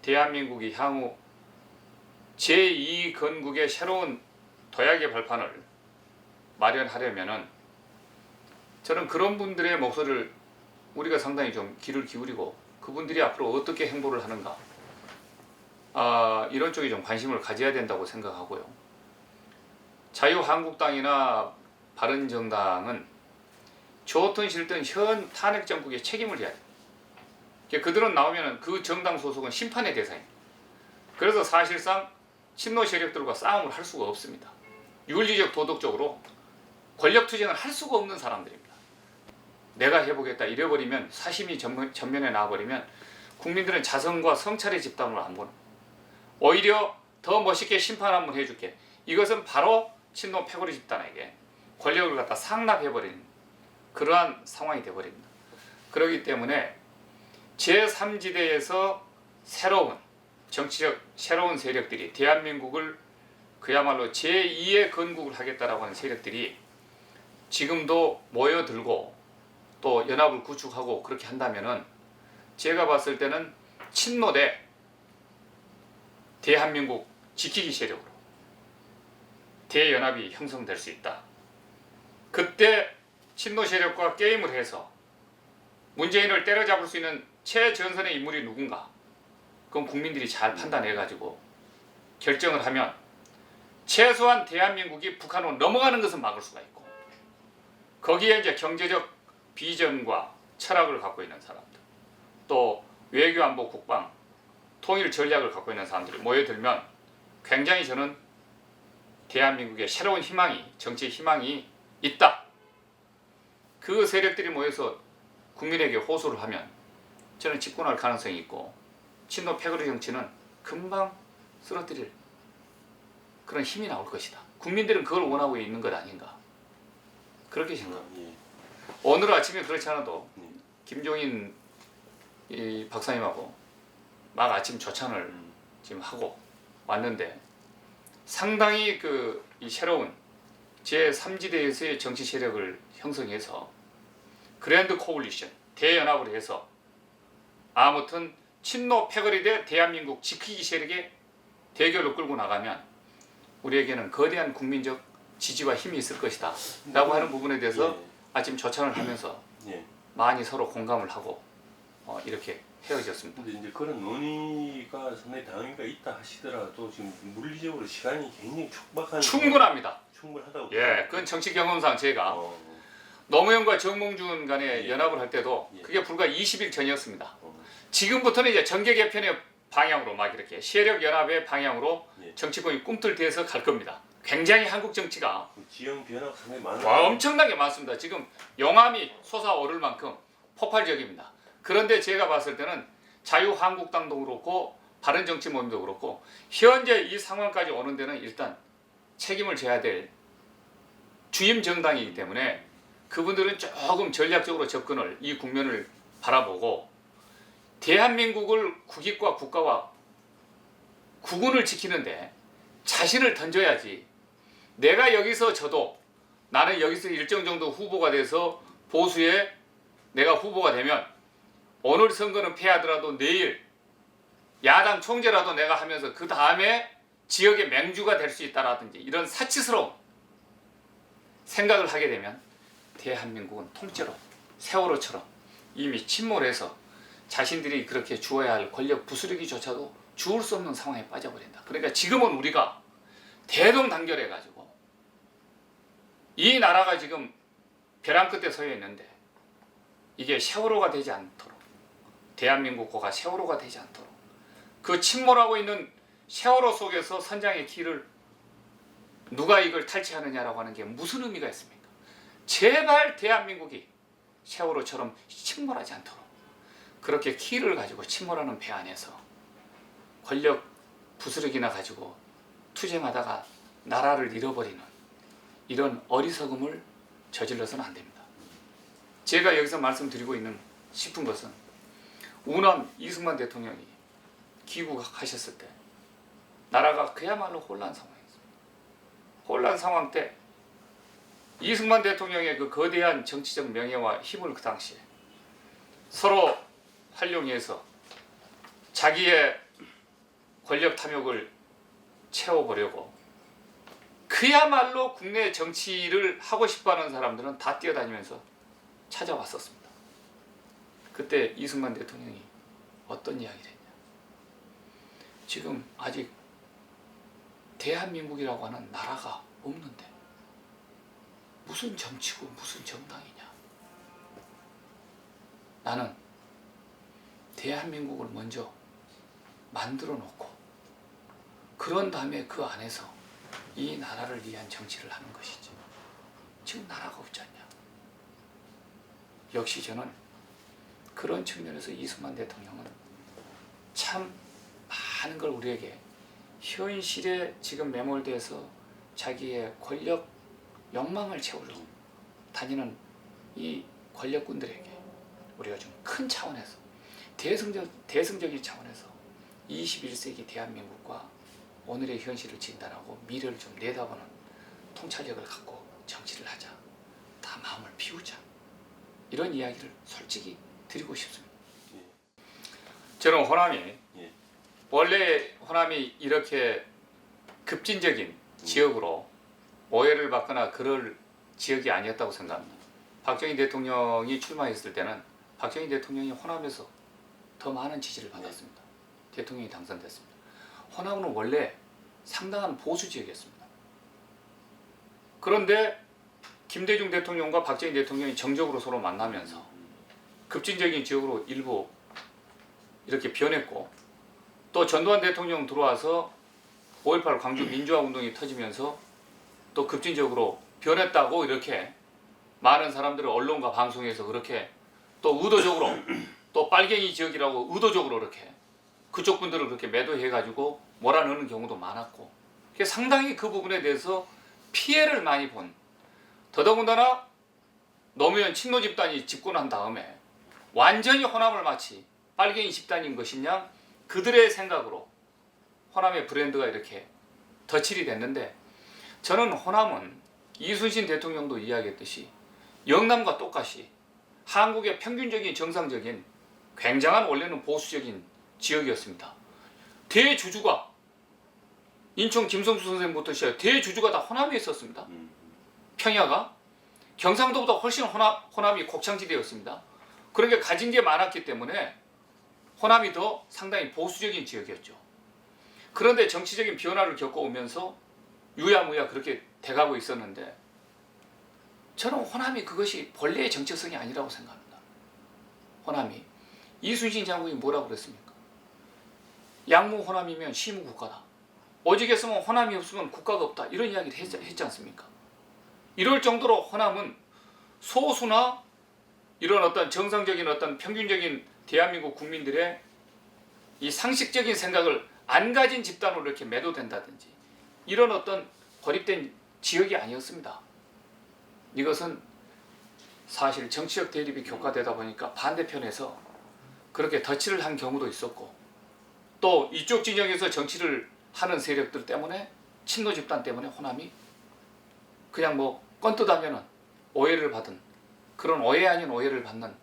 대한민국이 향후 제2건국의 새로운 도약의 발판을 마련하려면은 저는 그런 분들의 목소리를 우리가 상당히 좀 귀를 기울이고 그분들이 앞으로 어떻게 행보를 하는가, 이런 쪽에 좀 관심을 가져야 된다고 생각하고요. 자유한국당이나 바른정당은 좋든 싫든 현 탄핵 정국에 책임을 져야 돼요. 그들은 나오면 그 정당 소속은 심판의 대상입니다. 그래서 사실상 친노 세력들과 싸움을 할 수가 없습니다. 윤리적 도덕적으로 권력 투쟁을 할 수가 없는 사람들입니다. 내가 해보겠다 이래버리면, 사심이 전면에 나와버리면 국민들은 자성과 성찰의 집단으로 안 보는, 오히려 더 멋있게 심판 한번 해줄게, 이것은 바로 친노 패거리 집단에게 권력을 갖다 상납해버리는 그러한 상황이 되어버립니다. 그렇기 때문에 제3지대에서 새로운 정치적 새로운 세력들이 대한민국을 그야말로 제2의 건국을 하겠다라고 하는 세력들이 지금도 모여들고 또 연합을 구축하고 그렇게 한다면은 제가 봤을 때는 친노 대 대한민국 지키기 세력으로 대연합이 형성될 수 있다. 그때 친노 세력과 게임을 해서 문재인을 때려잡을 수 있는 최전선의 인물이 누군가, 그건 국민들이 잘 판단해가지고 결정을 하면 최소한 대한민국이 북한으로 넘어가는 것은 막을 수가 있고, 거기에 이제 경제적 비전과 철학을 갖고 있는 사람들, 또 외교 안보 국방 통일 전략을 갖고 있는 사람들이 모여들면 굉장히 저는 대한민국의 새로운 희망이, 정치 희망이 있다. 그 세력들이 모여서 국민에게 호소를 하면 저는 집권할 가능성이 있고, 친노 패거리 정치는 금방 쓰러뜨릴 그런 힘이 나올 것이다. 국민들은 그걸 원하고 있는 것 아닌가, 그렇게 생각합니다. 예. 오늘 아침에 그렇지 않아도 예. 김종인 이 박사님하고 막 아침 조찬을 지금 하고 왔는데, 상당히 이 새로운 제3지대에서의 정치 세력을 형성해서 그랜드 코올리션, 대연합을 해서 아무튼 친노 패거리 대 대한민국 지키기 세력의 대결로 끌고 나가면 우리에게는 거대한 국민적 지지와 힘이 있을 것이다 라고 하는 부분에 대해서 예. 아침 조찬을 하면서 예. 많이 서로 공감을 하고 이렇게 헤어졌습니다. 근데 이제 그런 논의가 상당히 당위가 있다 하시더라도 지금 물리적으로 시간이 굉장히 촉박한 충분합니다. 충분하다고. 예, 그건 정치 경험상 제가 노무현과 정몽준 간에 예. 연합을 할 때도 예. 그게 불과 20일 전이었습니다. 지금부터는 이제 정계 개편의 방향으로 막 이렇게 세력 연합의 방향으로 예. 정치권이 꿈틀대서 갈 겁니다. 굉장히 한국 정치가 지형 변화가 상당히 많아요. 엄청나게 많습니다. 지금 용암이 솟아오를 만큼 폭발적입니다. 그런데 제가 봤을 때는 자유한국당도 그렇고 바른정치모임도 그렇고 현재 이 상황까지 오는 데는 일단 책임을 져야 될 주임 정당이기 때문에 그분들은 조금 전략적으로 접근을, 이 국면을 바라보고 대한민국을 국익과 국가와 국운을 지키는데 자신을 던져야지. 내가 여기서 져도 나는 여기서 일정 정도 후보가 돼서 보수에 내가 후보가 되면 오늘 선거는 패하더라도 내일 야당 총재라도 내가 하면서 그 다음에 지역의 맹주가 될 수 있다라든지 이런 사치스러운 생각을 하게 되면 대한민국은 통째로 세월호처럼 이미 침몰해서 자신들이 그렇게 주어야 할 권력 부스러기조차도 주울 수 없는 상황에 빠져버린다. 그러니까 지금은 우리가 대동단결해가지고 이 나라가 지금 벼랑 끝에 서여 있는데 이게 세월호가 되지 않도록, 대한민국호가 세월호가 되지 않도록 그 침몰하고 있는 세월호 속에서 선장의 길을 누가 이걸 탈취하느냐라고 하는 게 무슨 의미가 있습니까? 제발 대한민국이 세월호처럼 침몰하지 않도록 그렇게 키를 가지고 침몰하는 배 안에서 권력 부스러기나 가지고 투쟁하다가 나라를 잃어버리는 이런 어리석음을 저질러서는 안 됩니다. 제가 여기서 말씀드리고 싶은 것은 우남 이승만 대통령이 귀국하셨을 때 나라가 그야말로 혼란 상황이었습니다. 혼란 상황 때 이승만 대통령의 그 거대한 정치적 명예와 힘을 그 당시에 서로 활용해서 자기의 권력 탐욕을 채워보려고 그야말로 국내 정치를 하고 싶어하는 사람들은 다 뛰어다니면서 찾아왔었습니다. 그때 이승만 대통령이 어떤 이야기를 했냐. 지금 아직 대한민국이라고 하는 나라가 없는데 무슨 정치고 무슨 정당이냐. 나는 대한민국을 먼저 만들어 놓고 그런 다음에 그 안에서 이 나라를 위한 정치를 하는 것이지. 지금 나라가 없지 않냐. 역시 저는 그런 측면에서 이승만 대통령은 참 많은 걸 우리에게 현실에 지금 매몰돼서 자기의 권력 욕망을 채우려고 다니는 이 권력군들에게 우리가 좀 큰 차원에서 대승적인 차원에서 21세기 대한민국과 오늘의 현실을 진단하고 미래를 좀 내다보는 통찰력을 갖고 정치를 하자. 다 마음을 비우자. 이런 이야기를 솔직히 드리고 싶습니다. 저는 호남이 원래 호남이 이렇게 급진적인 지역으로 오해를 받거나 그럴 지역이 아니었다고 생각합니다. 박정희 대통령이 출마했을 때는 박정희 대통령이 호남에서 더 많은 지지를 받았습니다. 대통령이 당선됐습니다. 호남은 원래 상당한 보수 지역이었습니다. 그런데 김대중 대통령과 박정희 대통령이 정적으로 서로 만나면서 급진적인 지역으로 일부 이렇게 변했고, 또 전두환 대통령 들어와서 5.18 광주 민주화 운동이 터지면서 또 급진적으로 변했다고 이렇게 많은 사람들을 언론과 방송에서 그렇게 또 의도적으로 또 빨갱이 지역이라고 의도적으로 이렇게 그쪽 분들을 그렇게 매도해가지고 몰아넣는 경우도 많았고, 상당히 그 부분에 대해서 피해를 많이 본, 더더군다나 노무현 친노 집단이 집권한 다음에 완전히 호남을 마치 빨갱이 집단인 것이냐 그들의 생각으로 호남의 브랜드가 이렇게 덧칠이 됐는데, 저는 호남은 이순신 대통령도 이야기했듯이 영남과 똑같이 한국의 평균적인 정상적인 굉장한 원래는 보수적인 지역이었습니다. 대주주가 인천 김성수 선생부터 시작 대주주가 다 호남에 있었습니다. 평야가 경상도보다 훨씬 호남이 곡창지대였습니다. 그러니까 가진 게 많았기 때문에 호남이 더 상당히 보수적인 지역이었죠. 그런데 정치적인 변화를 겪어오면서 유야무야 그렇게 돼가고 있었는데, 저는 호남이 그것이 본래의 정체성이 아니라고 생각합니다. 호남이 이순신 장군이 뭐라고 그랬습니까? 양무 호남이면 시무 국가다. 오직했으면 호남이 없으면 국가가 없다. 이런 이야기를 했지 않습니까? 이럴 정도로 호남은 소수나 이런 어떤 정상적인 어떤 평균적인 대한민국 국민들의 이 상식적인 생각을 안 가진 집단으로 이렇게 매도된다든지 이런 어떤 고립된 지역이 아니었습니다. 이것은 사실 정치적 대립이 격화되다 보니까 반대편에서 그렇게 덧칠을 한 경우도 있었고, 또 이쪽 진영에서 정치를 하는 세력들 때문에 친노 집단 때문에 호남이 그냥 뭐 건뜻하면은 오해를 받은, 그런 오해 아닌 오해를 받는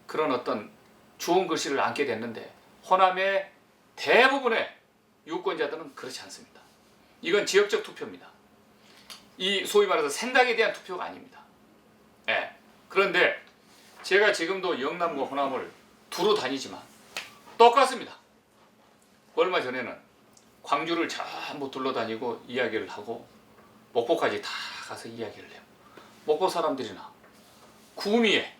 그런 어떤 좋은 글씨를 안게 됐는데, 호남의 대부분의 유권자들은 그렇지 않습니다. 이건 지역적 투표입니다. 이 소위 말해서 생각에 대한 투표가 아닙니다. 예. 그런데 제가 지금도 영남과 호남을 두루 다니지만 똑같습니다. 얼마 전에는 광주를 전부 둘러다니고 이야기를 하고 목포까지 다 가서 이야기를 해요. 목포 사람들이나 구미에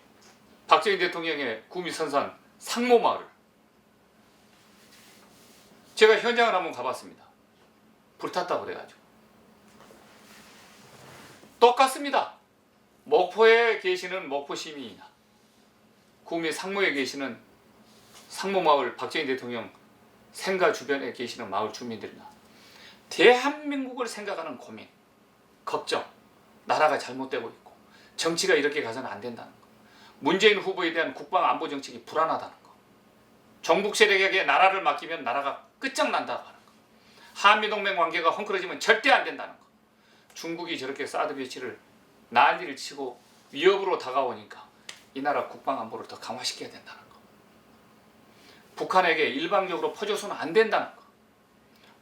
박정희 대통령의 구미 선산 상모마을, 제가 현장을 한번 가봤습니다. 불탔다고 그래가지고. 똑같습니다. 목포에 계시는 목포 시민이나 구미 상모에 계시는 상모마을 박정희 대통령 생가 주변에 계시는 마을 주민들이나 대한민국을 생각하는 고민, 걱정, 나라가 잘못되고 있고 정치가 이렇게 가서는 안 된다는 거, 문재인 후보에 대한 국방 안보 정책이 불안하다는 거, 종북 세력에게 나라를 맡기면 나라가 끝장난다고 하는 거, 한미동맹 관계가 헝클어지면 절대 안 된다는 거, 중국이 저렇게 사드 배치를 난리를 치고 위협으로 다가오니까 이 나라 국방 안보를 더 강화시켜야 된다는 거, 북한에게 일방적으로 퍼줘서는 안 된다는 거,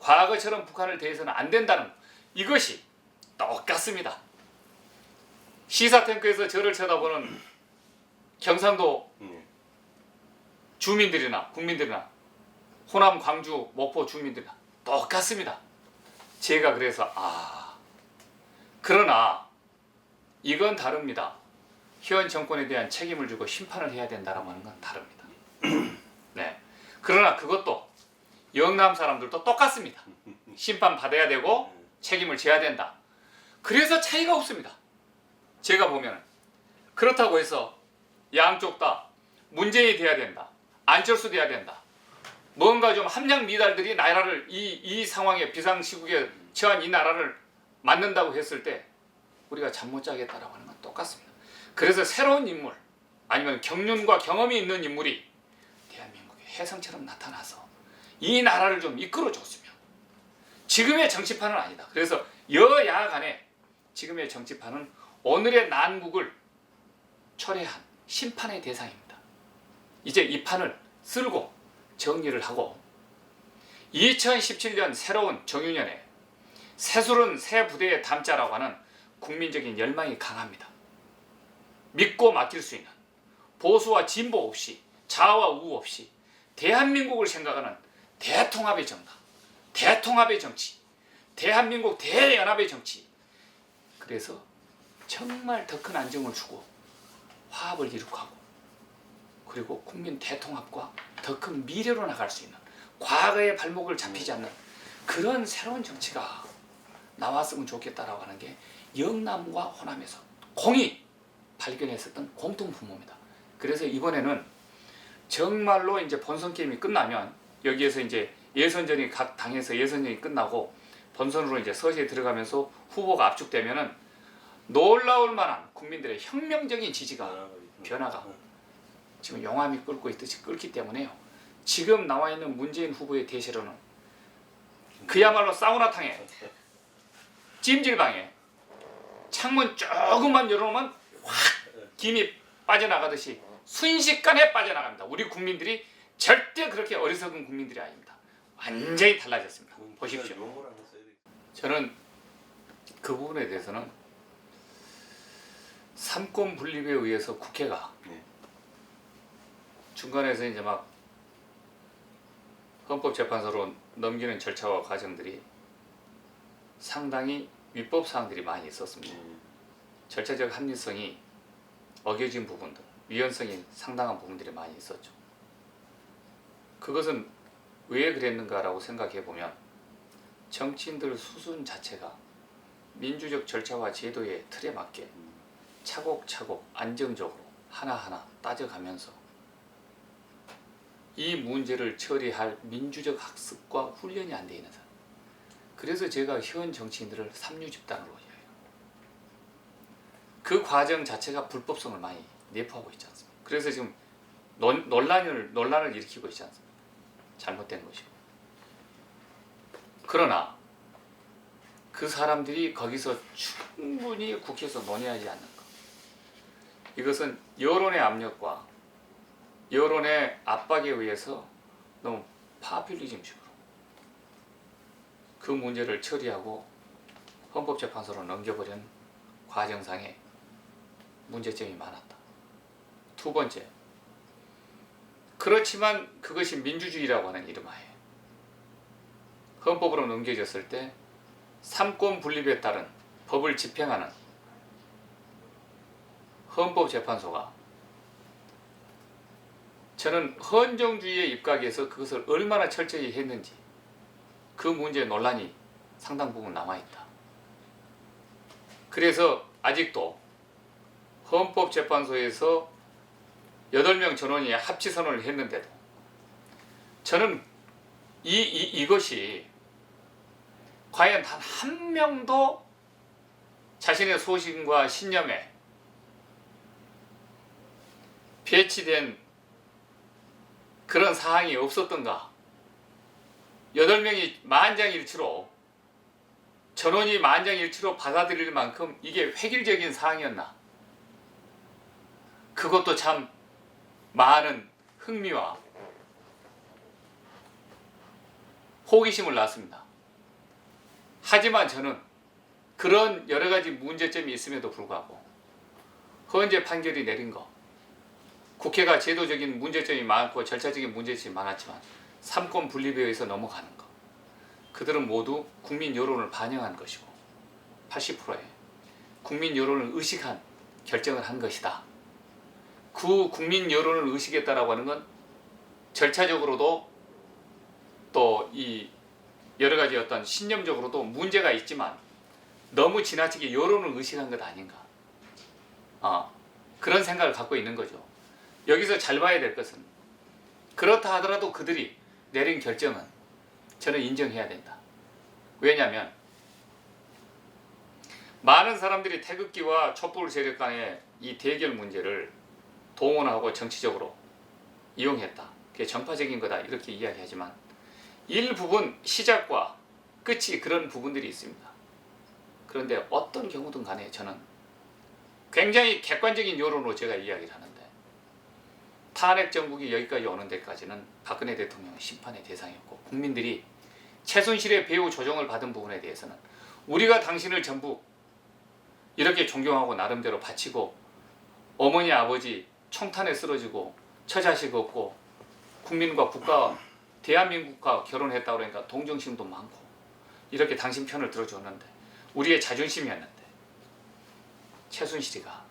과거처럼 북한을 대해서는 안 된다는 거, 이것이 똑같습니다. 시사탱크에서 저를 쳐다보는 경상도 주민들이나 국민들이나 호남, 광주, 목포 주민들이나 똑같습니다. 제가 그래서 그러나 이건 다릅니다. 현 정권에 대한 책임을 지고 심판을 해야 된다라고 하는 건 다릅니다. 네. 그러나 그것도 영남 사람들도 똑같습니다. 심판 받아야 되고 책임을 져야 된다. 그래서 차이가 없습니다. 제가 보면 그렇다고 해서 양쪽 다 문재인이 돼야 된다, 안철수 돼야 된다, 뭔가 좀 함량 미달들이 나라를 이 상황에 비상시국에 처한 이 나라를 만든다고 했을 때 우리가 잠 못 자겠다라고 하는 건 똑같습니다. 그래서 새로운 인물 아니면 경륜과 경험이 있는 인물이 대한민국의 혜성처럼 나타나서 이 나라를 좀 이끌어줬으면, 지금의 정치판은 아니다. 그래서 여야 간에 지금의 정치판은 오늘의 난국을 철회한 심판의 대상입니다. 이제 이 판을 쓸고 정리를 하고 2017년 새로운 정유년에 새술은 새 부대에 담자라고 하는 국민적인 열망이 강합니다. 믿고 맡길 수 있는, 보수와 진보 없이 좌와 우 없이 대한민국을 생각하는 대통합의 정당, 대통합의 정치, 대한민국 대연합의 정치. 그래서 정말 더 큰 안정을 주고 화합을 이룩하고 그리고 국민 대통합과 더 큰 미래로 나갈 수 있는 과거의 발목을 잡히지 않는 그런 새로운 정치가 나왔으면 좋겠다라고 하는 게 영남과 호남에서 공히 발견했었던 공통 분모입니다. 그래서 이번에는 정말로 이제 본선 게임이 끝나면 여기에서 이제 예선전이 각 당에서 예선전이 끝나고 본선으로 이제 서시에 들어가면서 후보가 압축되면은 놀라울 만한 국민들의 혁명적인 지지가 변화가 지금 용암이 끓고 있듯이 끓기 때문에요. 지금 나와 있는 문재인 후보의 대세로는 그야말로 사우나탕에 찜질방에 창문 조금만 열어놓으면 확 김이 빠져나가듯이 순식간에 빠져나갑니다. 우리 국민들이 절대 그렇게 어리석은 국민들이 아닙니다. 완전히 달라졌습니다. 보십시오. 저는 그 부분에 대해서는 삼권 분립에 의해서 국회가 중간에서 이제 막 헌법재판소로 넘기는 절차와 과정들이 상당히 위법 사항들이 많이 있었습니다. 절차적 합리성이 어겨진 부분들, 위헌성이 상당한 부분들이 많이 있었죠. 그것은 왜 그랬는가라고 생각해 보면 정치인들 수준 자체가 민주적 절차와 제도의 틀에 맞게 차곡차곡 안정적으로 하나하나 따져가면서 이 문제를 처리할 민주적 학습과 훈련이 안 돼 있는 사람. 그래서 제가 현 정치인들을 삼류 집단으로 이야기해요. 그 과정 자체가 불법성을 많이 내포하고 있지 않습니까? 그래서 지금 논란을 일으키고 있지 않습니까? 잘못된 것이고. 그러나 그 사람들이 거기서 충분히 국회에서 논의하지 않는 것. 이것은 여론의 압력과 여론의 압박에 의해서 너무 파퓰리즘식으로 그 문제를 처리하고 헌법재판소로 넘겨버린 과정상에 문제점이 많았다. 두 번째, 그렇지만 그것이 민주주의라고 하는 이름하에 헌법으로 넘겨졌을 때 삼권 분립에 따른 법을 집행하는 헌법재판소가 저는 헌정주의의 입각에서 그것을 얼마나 철저히 했는지 그 문제의 논란이 상당 부분 남아있다. 그래서 아직도 헌법재판소에서 8명 전원이 합치선언을 했는데도 저는 이것이 과연 단 한 명도 자신의 소신과 신념에 배치된 그런 사항이 없었던가? 8명이 만장일치로 전원이 만장일치로 받아들일 만큼 이게 획일적인 사항이었나? 그것도 참 많은 흥미와 호기심을 낳습니다. 하지만 저는 그런 여러 가지 문제점이 있음에도 불구하고 헌재 판결이 내린 거 국회가 제도적인 문제점이 많고 절차적인 문제점이 많았지만 삼권 분립에 의해서 넘어가는 것 그들은 모두 국민 여론을 반영한 것이고 80%의 국민 여론을 의식한 결정을 한 것이다. 그 국민 여론을 의식했다라고 하는 건 절차적으로도 또 이 여러 가지 어떤 신념적으로도 문제가 있지만 너무 지나치게 여론을 의식한 것 아닌가. 그런 생각을 갖고 있는 거죠. 여기서 잘 봐야 될 것은 그렇다 하더라도 그들이 내린 결정은 저는 인정해야 된다. 왜냐하면 많은 사람들이 태극기와 촛불 세력 간의 이 대결 문제를 동원하고 정치적으로 이용했다. 그게 정파적인 거다 이렇게 이야기하지만 일부분 시작과 끝이 그런 부분들이 있습니다. 그런데 어떤 경우든 간에 저는 굉장히 객관적인 여론으로 제가 이야기를 하는데 탄핵 정국이 여기까지 오는 데까지는 박근혜 대통령은 심판의 대상이었고 국민들이 최순실의 배후 조정을 받은 부분에 대해서는 우리가 당신을 전부 이렇게 존경하고 나름대로 바치고 어머니 아버지 총탄에 쓰러지고 처자식 없고 국민과 국가 대한민국과 결혼했다 그러니까 동정심도 많고 이렇게 당신 편을 들어줬는데 우리의 자존심이었는데 최순실이가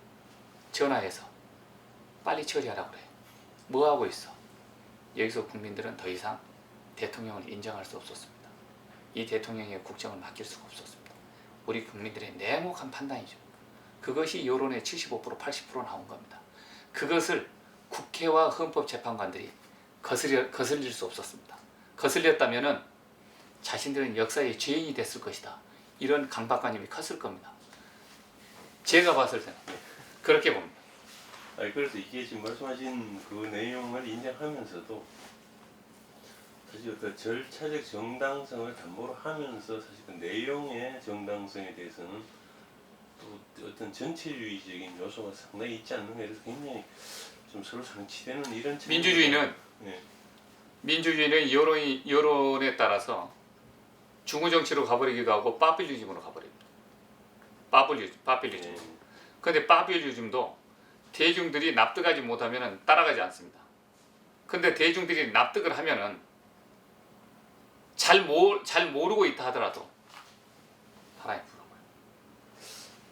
전화해서 빨리 처리하라고 그래. 뭐 하고 있어? 여기서 국민들은 더 이상 대통령을 인정할 수 없었습니다. 이 대통령의 국정을 맡길 수가 없었습니다. 우리 국민들의 냉혹한 판단이죠. 그것이 여론의 75% 80% 나온 겁니다. 그것을 국회와 헌법재판관들이 거슬릴 수 없었습니다. 거슬렸다면은 자신들은 역사의 죄인이 됐을 것이다. 이런 강박관념이 컸을 겁니다. 제가 봤을 때는 그렇게 봅니다. 아니 그래서 이게 지금 말씀하신 그 내용을 인정하면서도 사실 어떤 절차적 정당성을 담보로 하면서 사실 그 내용의 정당성에 대해서는 또 어떤 전체주의적인 요소가 상당히 있지 않는가 해서 굉장히 좀 서로 상치되는 이런 민주주의는 네. 민주주의는 여론에 따라서 중우 정치로 가버리기도 하고 파퓰리즘으로 가버립니다. 파퓰리즘. 근데 파퓰리즘도 대중들이 납득하지 못하면 따라가지 않습니다. 근데 대중들이 납득을 하면은 잘 모르고 있다 하더라도 바람이 부는 거예요.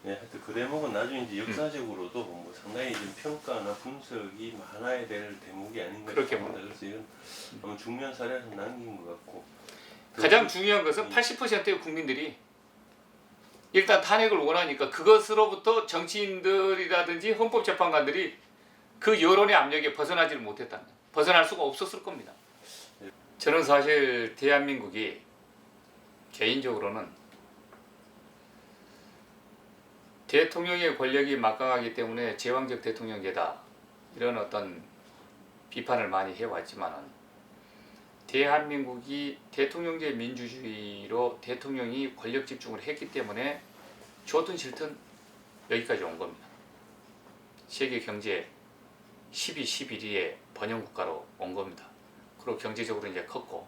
네, 하여튼 그 대목은 나중에 이제 역사적으로도 뭐 상당히 좀 평가나 분석이 많아야 될 대목이 아닌가 그렇게 싶습니다. 그래서 이건 아마 중요한 사례에서 남긴 것 같고 가장 중요한 것은 80%의 국민들이 일단 탄핵을 원하니까 그것으로부터 정치인들이라든지 헌법재판관들이 그 여론의 압력에 벗어나지를 못했다는 거예요. 벗어날 수가 없었을 겁니다. 저는 사실 대한민국이 개인적으로는 대통령의 권력이 막강하기 때문에 제왕적 대통령제다 이런 어떤 비판을 많이 해왔지만은 대한민국이 대통령제 민주주의로 대통령이 권력 집중을 했기 때문에 좋든 싫든 여기까지 온 겁니다. 세계 경제 10위, 11위의 번영국가로 온 겁니다. 그리고 경제적으로 이제 컸고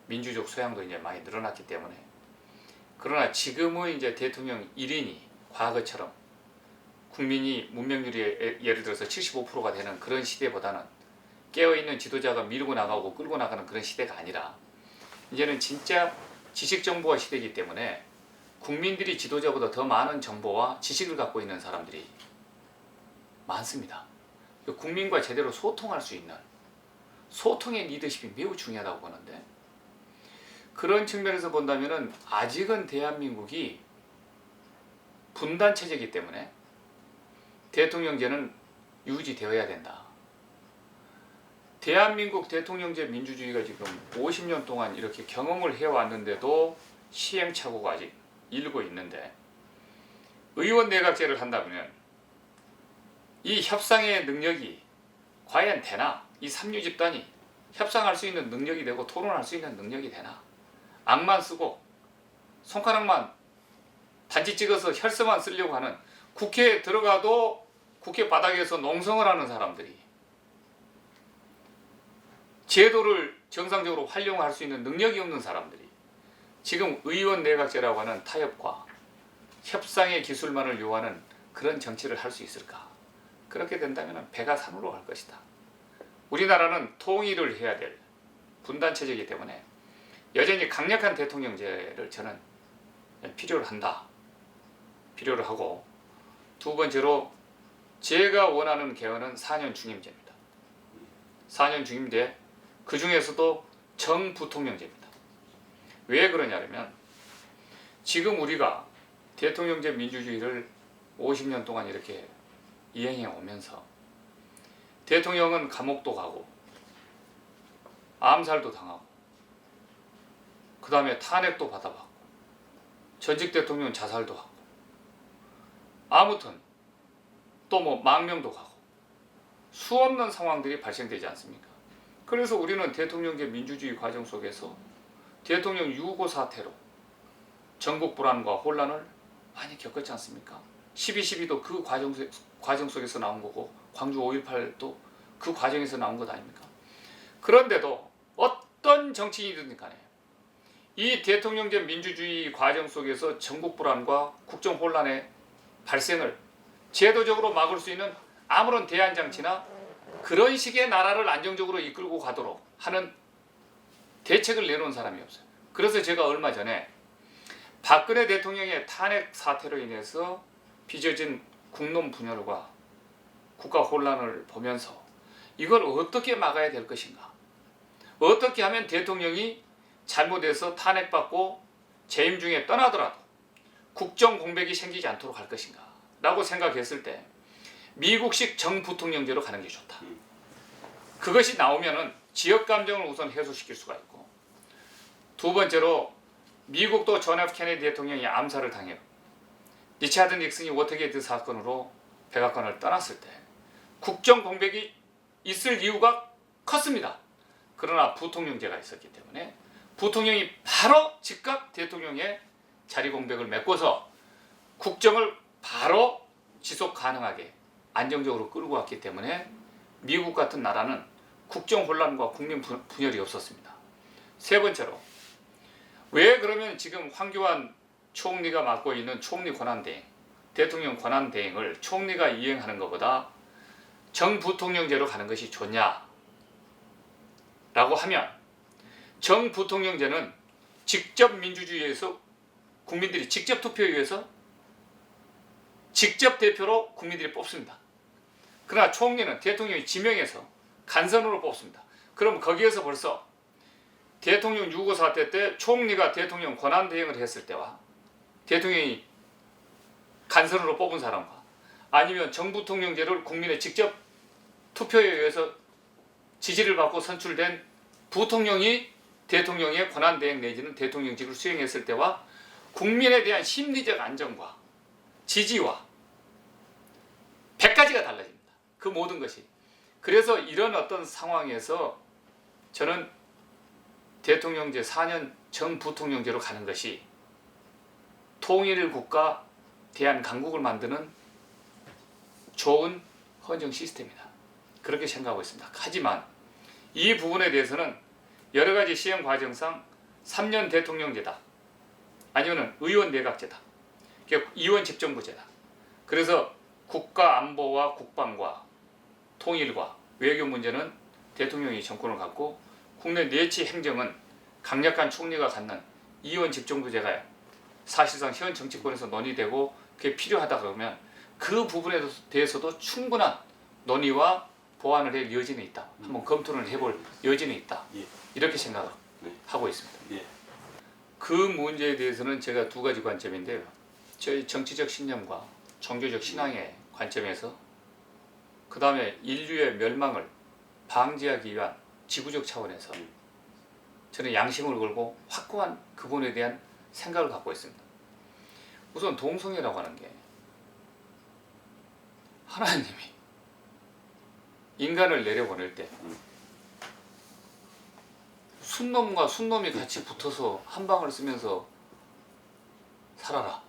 민주적 소양도 이제 많이 늘어났기 때문에 그러나 지금의 이제 대통령 1인이 과거처럼 국민이 문명률이 예를 들어서 75%가 되는 그런 시대보다는 깨어있는 지도자가 밀고 나가고 끌고 나가는 그런 시대가 아니라 이제는 진짜 지식정보화 시대이기 때문에 국민들이 지도자보다 더 많은 정보와 지식을 갖고 있는 사람들이 많습니다. 국민과 제대로 소통할 수 있는 소통의 리더십이 매우 중요하다고 보는데 그런 측면에서 본다면 아직은 대한민국이 분단체제이기 때문에 대통령제는 유지되어야 된다. 대한민국 대통령제 민주주의가 지금 50년 동안 이렇게 경험을 해왔는데도 시행착오가 아직 일고 있는데 의원 내각제를 한다면 이 협상의 능력이 과연 되나? 이 삼류 집단이 협상할 수 있는 능력이 되고 토론할 수 있는 능력이 되나? 악만 쓰고 손가락만 단지 찍어서 혈서만 쓰려고 하는 국회에 들어가도 국회 바닥에서 농성을 하는 사람들이 제도를 정상적으로 활용할 수 있는 능력이 없는 사람들이 지금 의원 내각제라고 하는 타협과 협상의 기술만을 요하는 그런 정치를 할 수 있을까? 그렇게 된다면 배가 산으로 갈 것이다. 우리나라는 통일을 해야 될 분단체제이기 때문에 여전히 강력한 대통령제를 저는 필요로 한다. 필요로 하고 두 번째로 제가 원하는 개헌은 4년 중임제입니다. 4년 중임제 그 중에서도 정부통령제입니다. 왜 그러냐면 지금 우리가 대통령제 민주주의를 50년 동안 이렇게 이행해 오면서 대통령은 감옥도 가고 암살도 당하고 그 다음에 탄핵도 받아봤고 전직 대통령 자살도 하고 아무튼 또 뭐 망명도 가고 수없는 상황들이 발생되지 않습니까? 그래서 우리는 대통령제 민주주의 과정 속에서 대통령 유고 사태로 전국 불안과 혼란을 많이 겪었지 않습니까? 12.12도 그 과정 속에서 나온 거고 광주 5.18도 그 과정에서 나온 것 아닙니까? 그런데도 어떤 정치인이든 간에 이 대통령제 민주주의 과정 속에서 전국 불안과 국정 혼란의 발생을 제도적으로 막을 수 있는 아무런 대안 장치나 그런 식의 나라를 안정적으로 이끌고 가도록 하는 대책을 내놓은 사람이 없어요. 그래서 제가 얼마 전에 박근혜 대통령의 탄핵 사태로 인해서 빚어진 국론 분열과 국가 혼란을 보면서 이걸 어떻게 막아야 될 것인가? 어떻게 하면 대통령이 잘못해서 탄핵받고 재임 중에 떠나더라도 국정 공백이 생기지 않도록 할 것인가? 라고 생각했을 때 미국식 정부통령제로 가는 게 좋다. 그것이 나오면은 지역 감정을 우선 해소시킬 수가 있고, 두 번째로 미국도 존 F 케네디 대통령이 암살을 당해 리차드 닉슨이 워터게이트 사건으로 백악관을 떠났을 때 국정 공백이 있을 이유가 컸습니다. 그러나 부통령제가 있었기 때문에 부통령이 바로 즉각 대통령의 자리 공백을 메꿔서 국정을 바로 지속 가능하게 안정적으로 끌고 왔기 때문에 미국 같은 나라는 국정 혼란과 국민 분열이 없었습니다. 세 번째로, 왜 그러면 지금 황교안 총리가 맡고 있는 총리 권한대행, 대통령 권한대행을 총리가 이행하는 것보다 정부통령제로 가는 것이 좋냐? 라고 하면, 정부통령제는 직접 민주주의에서 국민들이 직접 투표에 의해서 직접 대표로 국민들이 뽑습니다. 그러나 총리는 대통령이 지명해서 간선으로 뽑습니다. 그럼 거기에서 벌써 대통령 유고 사태 때 총리가 대통령 권한대행을 했을 때와 대통령이 간선으로 뽑은 사람과 아니면 정부통령제를 국민의 직접 투표에 의해서 지지를 받고 선출된 부통령이 대통령의 권한대행 내지는 대통령직을 수행했을 때와 국민에 대한 심리적 안정과 지지와 100가지가 달라집니다. 그 모든 것이. 그래서 이런 어떤 상황에서 저는 대통령제 4년 정부통령제로 가는 것이 통일국가 대한강국을 만드는 좋은 헌정 시스템이다. 그렇게 생각하고 있습니다. 하지만 이 부분에 대해서는 여러 가지 시행 과정상 3년 대통령제다. 아니면 의원 내각제다. 이원 집정부제다. 그래서 국가 안보와 국방과 통일과 외교 문제는 대통령이 정권을 갖고 국내 내치 행정은 강력한 총리가 갖는 이원 집정부제가 사실상 현 정치권에서 논의되고 그게 필요하다 그러면 그 부분에 대해서도 충분한 논의와 보완을 할 여지는 있다. 한번 검토를 해볼 여지는 있다. 이렇게 생각하고 있습니다. 그 문제에 대해서는 제가 두 가지 관점인데요. 저희 정치적 신념과 종교적 신앙의 관점에서, 그 다음에 인류의 멸망을 방지하기 위한 지구적 차원에서 저는 양심을 걸고 확고한 그분에 대한 생각을 갖고 있습니다. 우선 동성애라고 하는 게 하나님이 인간을 내려보낼 때 순놈과 순놈이 같이 붙어서 한 방을 쓰면서 살아라,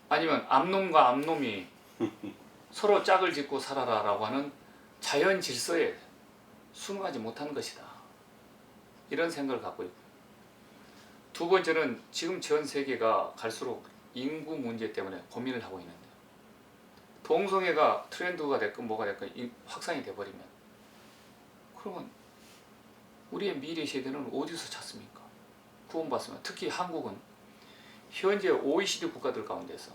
아니면 암놈과 암놈이 서로 짝을 짓고 살아라 라고 하는 자연 질서에 순응하지 못한 것이다. 이런 생각을 갖고 있고, 두 번째는 지금 전 세계가 갈수록 인구 문제 때문에 고민을 하고 있는데, 동성애가 트렌드가 됐건 뭐가 됐건 확산이 돼버리면 그러면 우리의 미래 세대는 어디서 찾습니까? 구원받으면. 특히 한국은 현재 OECD 국가들 가운데서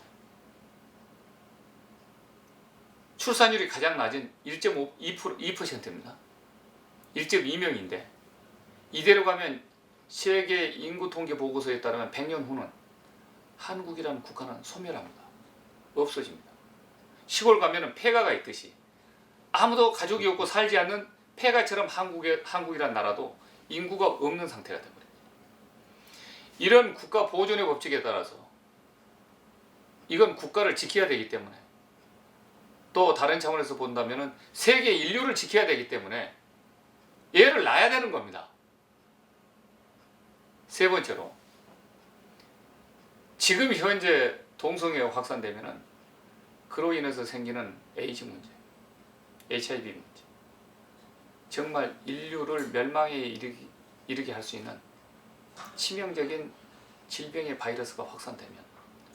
출산율이 가장 낮은 1.2%입니다. 1.2명인데 이대로 가면 세계 인구 통계 보고서에 따르면 100년 후는 한국이라는 국가는 소멸합니다. 없어집니다. 시골 가면은 폐가가 있듯이 아무도 가족이 없고 살지 않는 폐가처럼 한국이란 나라도 인구가 없는 상태가 되버립니다. 이런 국가 보존의 법칙에 따라서 이건 국가를 지켜야 되기 때문에, 또 다른 차원에서 본다면은 세계 인류를 지켜야 되기 때문에 얘를 낳아야 되는 겁니다. 세 번째로, 지금 현재 동성애가 확산되면은 그로 인해서 생기는 에이즈 문제, HIV 문제, 정말 인류를 멸망에 이르게 할 수 있는 치명적인 질병의 바이러스가 확산되면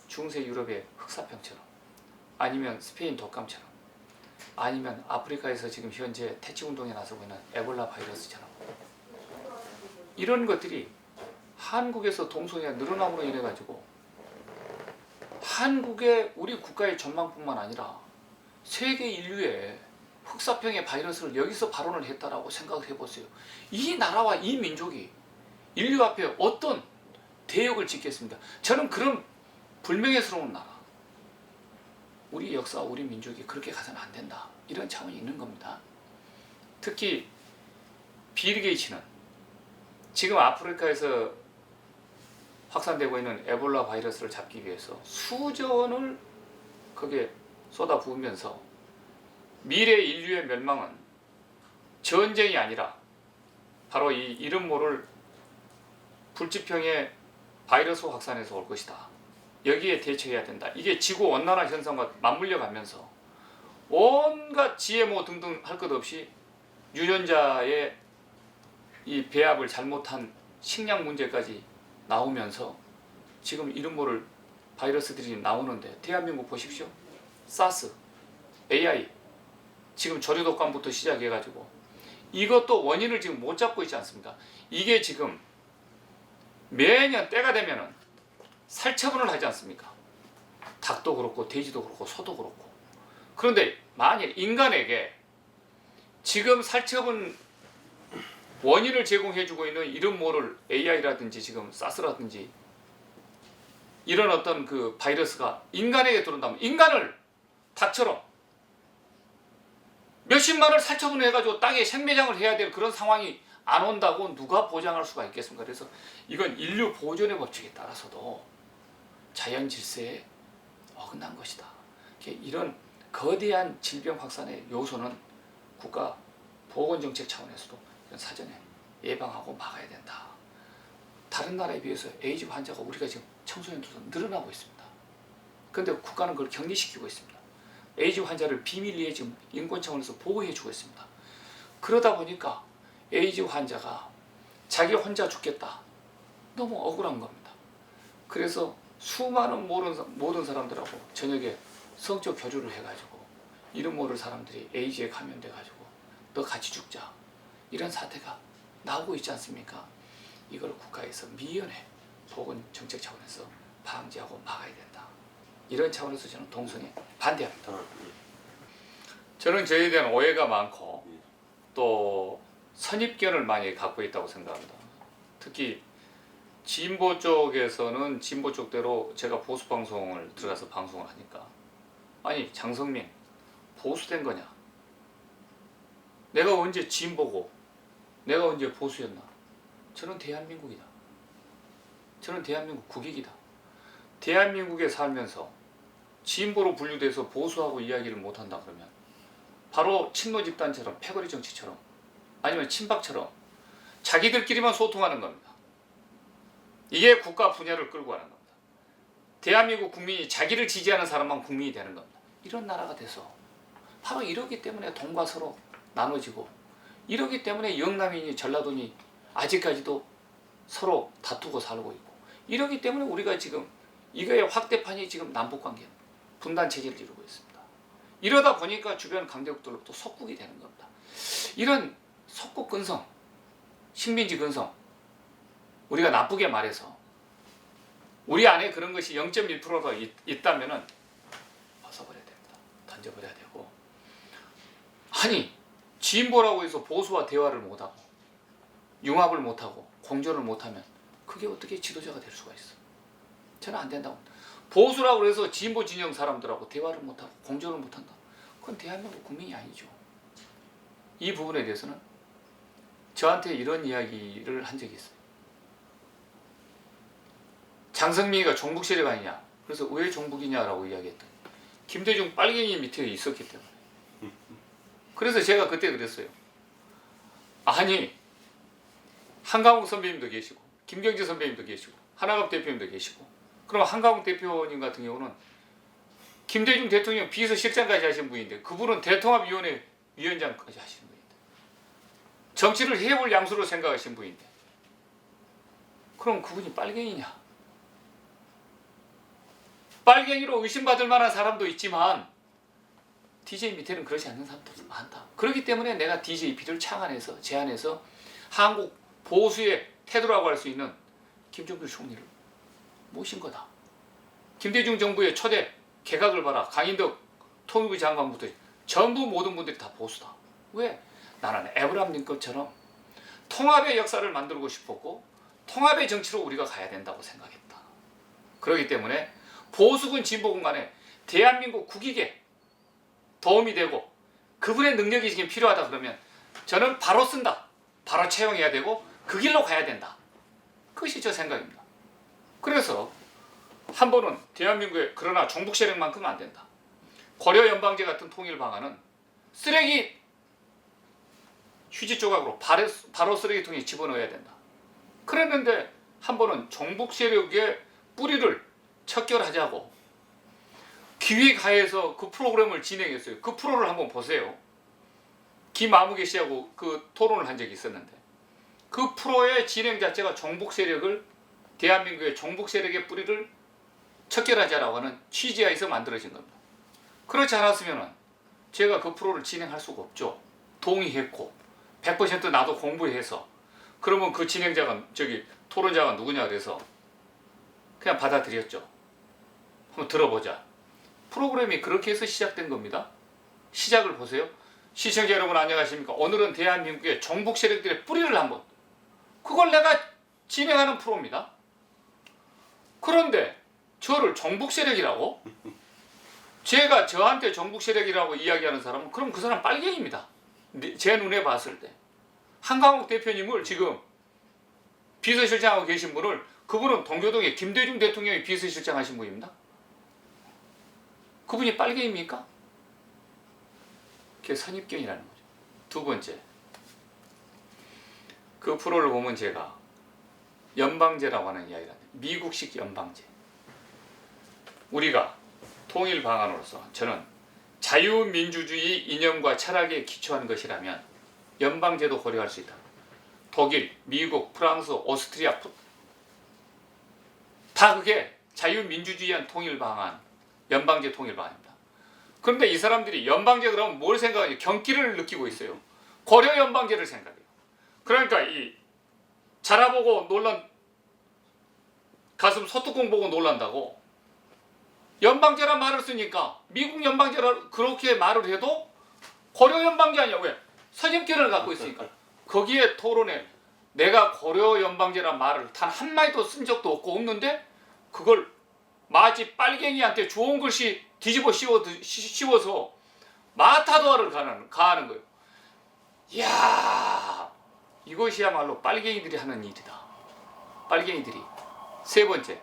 중세 유럽의 흑사병처럼, 아니면 스페인 독감처럼, 아니면 아프리카에서 지금 현재 퇴치운동에 나서고 있는 에볼라 바이러스처럼, 이런 것들이 한국에서 동성애가 늘어남으로 인해 가지고 한국의 우리 국가의 전망뿐만 아니라 세계 인류의 흑사병의 바이러스를 여기서 발원을 했다라고 생각을 해보세요. 이 나라와 이 민족이 인류 앞에 어떤 대역을 짓겠습니까? 저는 그런 불명예스러운 나라, 우리 역사와 우리 민족이 그렇게 가서는 안 된다, 이런 차원이 있는 겁니다. 특히 빌 게이츠는 지금 아프리카에서 확산되고 있는 에볼라 바이러스를 잡기 위해서 수조 원을 거기에 쏟아부으면서 미래 인류의 멸망은 전쟁이 아니라 바로 이 이름 모를 불치병의 바이러스 확산에서 올 것이다. 여기에 대처해야 된다. 이게 지구 온난화 현상과 맞물려 가면서 온갖 GMO 등등 할 것 없이 유전자의 이 배합을 잘못한 식량 문제까지 나오면서 지금 이름 모를 바이러스들이 나오는데, 대한민국 보십시오. 사스, AI, 지금 조류독감부터 시작해가지고 이것도 원인을 지금 못 잡고 있지 않습니까? 이게 지금 매년 때가 되면은 살처분을 하지 않습니까? 닭도 그렇고 돼지도 그렇고 소도 그렇고. 그런데 만일 인간에게 지금 살처분 원인을 제공해주고 있는 이름 모를 AI라든지 지금 사스라든지 이런 어떤 그 바이러스가 인간에게 들어온다면, 인간을 닭처럼 몇십만을 살처분해가지고 땅에 생매장을 해야 될 그런 상황이 안 온다고 누가 보장할 수가 있겠습니까? 그래서 이건 인류 보존의 법칙에 따라서도 자연 질서에 어긋난 것이다. 이런 거대한 질병 확산의 요소는 국가 보건정책 차원에서도 사전에 예방하고 막아야 된다. 다른 나라에 비해서 에이즈 환자가 우리가 지금 청소년들도 늘어나고 있습니다. 그런데 국가는 그걸 격리시키고 있습니다. 에이즈 환자를 비밀리에 지금 인권 차원에서 보호해주고 있습니다. 그러다 보니까 에이즈 환자가 자기 혼자 죽겠다, 너무 억울한 겁니다. 그래서 수많은 모든 사람들하고 저녁에 성적 교류를 해가지고 이름 모를 사람들이 에이즈에 감염돼가지고 너 같이 죽자, 이런 사태가 나오고 있지 않습니까? 이걸 국가에서 미연에 보건정책 차원에서 방지하고 막아야 된다. 이런 차원에서 저는 동성애 반대합니다. 저는 저에 대한 오해가 많고 또 선입견을 많이 갖고 있다고 생각합니다. 특히 진보 쪽에서는 진보 쪽대로 제가 보수 방송을 들어가서 방송을 하니까, 아니 장성민 보수된 거냐? 내가 언제 진보고 내가 언제 보수였나? 저는 대한민국이다. 저는 대한민국 국익이다. 대한민국에 살면서 진보로 분류돼서 보수하고 이야기를 못한다 그러면 바로 친노 집단처럼, 패거리 정치처럼, 아니면 친박처럼 자기들끼리만 소통하는 겁니다. 이게 국가 분열을 끌고 가는 겁니다. 대한민국 국민이 자기를 지지하는 사람만 국민이 되는 겁니다. 이런 나라가 돼서 바로 이러기 때문에 돈과 서로 나눠지고, 이러기 때문에 영남이니 전라도니 아직까지도 서로 다투고 살고 있고, 이러기 때문에 우리가 지금 이거의 확대판이 지금 남북관계 분단 체제를 이루고 있습니다. 이러다 보니까 주변 강대국들로부터 속국이 되는 겁니다. 이런 속국 근성, 식민지 근성, 우리가 나쁘게 말해서 우리 안에 그런 것이 0.1%가 있다면은 벗어버려야 됩니다. 던져버려야 되고, 아니 진보라고 해서 보수와 대화를 못하고 융합을 못하고 공존을 못하면 그게 어떻게 지도자가 될 수가 있어? 저는 안 된다고. 보수라고 해서 진보 진영 사람들하고 대화를 못하고 공존을 못한다, 그건 대한민국 국민이 아니죠. 이 부분에 대해서는 저한테 이런 이야기를 한 적이 있어요. 장성민이가 종북 세력 아니냐, 그래서 왜 종북이냐라고 이야기했더니 김대중 빨갱이 밑에 있었기 때문에. 그래서 제가 그때 그랬어요. 아니 한강욱 선배님도 계시고 김경재 선배님도 계시고 하나갑 대표님도 계시고, 그럼 한강욱 대표님 같은 경우는 김대중 대통령 비서실장까지 하신 분인데, 그분은 대통합위원회 위원장까지 하시는 분인데, 정치를 해볼 양수로 생각하신 분인데, 그럼 그분이 빨갱이냐? 빨갱이로 의심받을 만한 사람도 있지만 DJ 밑에는 그렇지 않는 사람도 많다. 그렇기 때문에 내가 DJP를 제안해서 한국 보수의 태도라고 할 수 있는 김정필 총리를 모신 거다. 김대중 정부의 초대 개각을 봐라. 강인덕 통일부 장관부터 전부 모든 분들이 다 보수다. 왜? 나는 에브라함 링컨처럼 통합의 역사를 만들고 싶었고 통합의 정치로 우리가 가야 된다고 생각했다. 그렇기 때문에 보수군 진보군 간에 대한민국 국익에 도움이 되고 그분의 능력이 지금 필요하다 그러면 저는 바로 쓴다. 바로 채용해야 되고 그 길로 가야 된다. 그것이 저 생각입니다. 그래서 한 번은 대한민국에 그러나 종북 세력만큼은 안 된다. 고려 연방제 같은 통일 방안은 쓰레기 휴지 조각으로 바로 쓰레기통에 집어넣어야 된다. 그랬는데 한 번은 종북 세력의 뿌리를 척결하자고 기획하에서 그 프로그램을 진행했어요. 그 프로를 한번 보세요. 김아무개 씨하고 그 토론을 한 적이 있었는데 그 프로의 진행 자체가 종북 세력을 대한민국의 종북 세력의 뿌리를 척결하자라고 하는 취지하에서 만들어진 겁니다. 그렇지 않았으면 제가 그 프로를 진행할 수가 없죠. 동의했고 100% 나도 공부해서 그러면 그 진행자가 토론자가 누구냐 그래서 그냥 받아들였죠. 한번 들어보자. 프로그램이 그렇게 해서 시작된 겁니다. 시작을 보세요. 시청자 여러분 안녕하십니까. 오늘은 대한민국의 종북 세력들의 뿌리를 한번 그걸 내가 진행하는 프로입니다. 그런데 저를 종북 세력이라고? 제가 저한테 종북 세력이라고 이야기하는 사람은 그럼 그 사람 빨갱이입니다. 제 눈에 봤을 때 한강욱 대표님을 지금 비서실장하고 계신 분을 그분은 동교동의 김대중 대통령이 비서실장 하신 분입니다. 그분이 빨갱이입니까? 그게 선입견이라는 거죠. 두 번째, 그 프로를 보면 제가 연방제라고 하는 이야기를 합니다. 미국식 연방제. 우리가 통일 방안으로서 저는 자유민주주의 이념과 철학에 기초한 것이라면 연방제도 고려할 수 있다. 독일, 미국, 프랑스, 오스트리아 다 그게 자유민주주의한 통일 방안, 연방제 통일 방안입니다. 그런데 이 사람들이 연방제 그러면 뭘 생각하냐? 경기를 느끼고 있어요. 고려 연방제를 생각해요. 그러니까 이 자라보고 놀란 가슴 소뚜껑 보고 놀란다고 연방제란 말을 쓰니까 미국 연방제라 그렇게 말을 해도 고려 연방제 아니야. 왜? 선입견을 갖고 있으니까. 거기에 토론에 내가 고려 연방제란 말을 단 한마디도 쓴 적도 없고 없는데 그걸 마치 빨갱이한테 좋은 글씨 뒤집어 씌워서 마타도아를 가하는 거예요. 이야, 이것이야말로 빨갱이들이 하는 일이다. 빨갱이들이. 세 번째,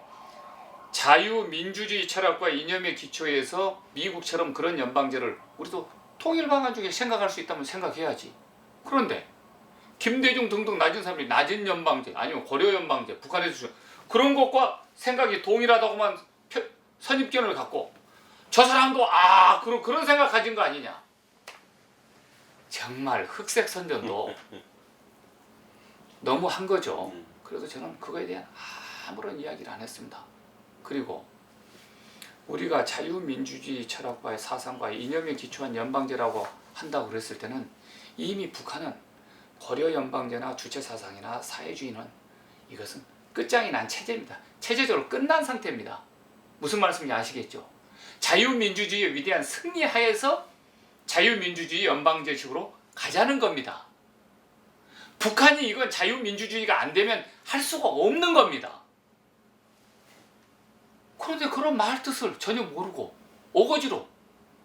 자유민주주의 철학과 이념의 기초에서 미국처럼 그런 연방제를 우리도 통일 방안 중에 생각할 수 있다면 생각해야지. 그런데 김대중 등등 낮은 사람들이 낮은 연방제 아니면 고려 연방제 북한에서 그런 것과 생각이 동일하다고만 선입견을 갖고 저 사람도 그런 생각 가진 거 아니냐. 정말 흑색 선전도 너무 한 거죠. 그래서 저는 그거에 대한 아무런 이야기를 안 했습니다. 그리고 우리가 자유민주주의 철학과의 사상과의 이념에 기초한 연방제라고 한다고 그랬을 때는 이미 북한은 고려 연방제나 주체사상이나 사회주의는 이것은 끝장이 난 체제입니다. 체제적으로 끝난 상태입니다. 무슨 말씀인지 아시겠죠? 자유민주주의의 위대한 승리하에서 자유민주주의 연방제식으로 가자는 겁니다. 북한이 이건 자유민주주의가 안 되면 할 수가 없는 겁니다. 그런데 그런 말 뜻을 전혀 모르고 오거지로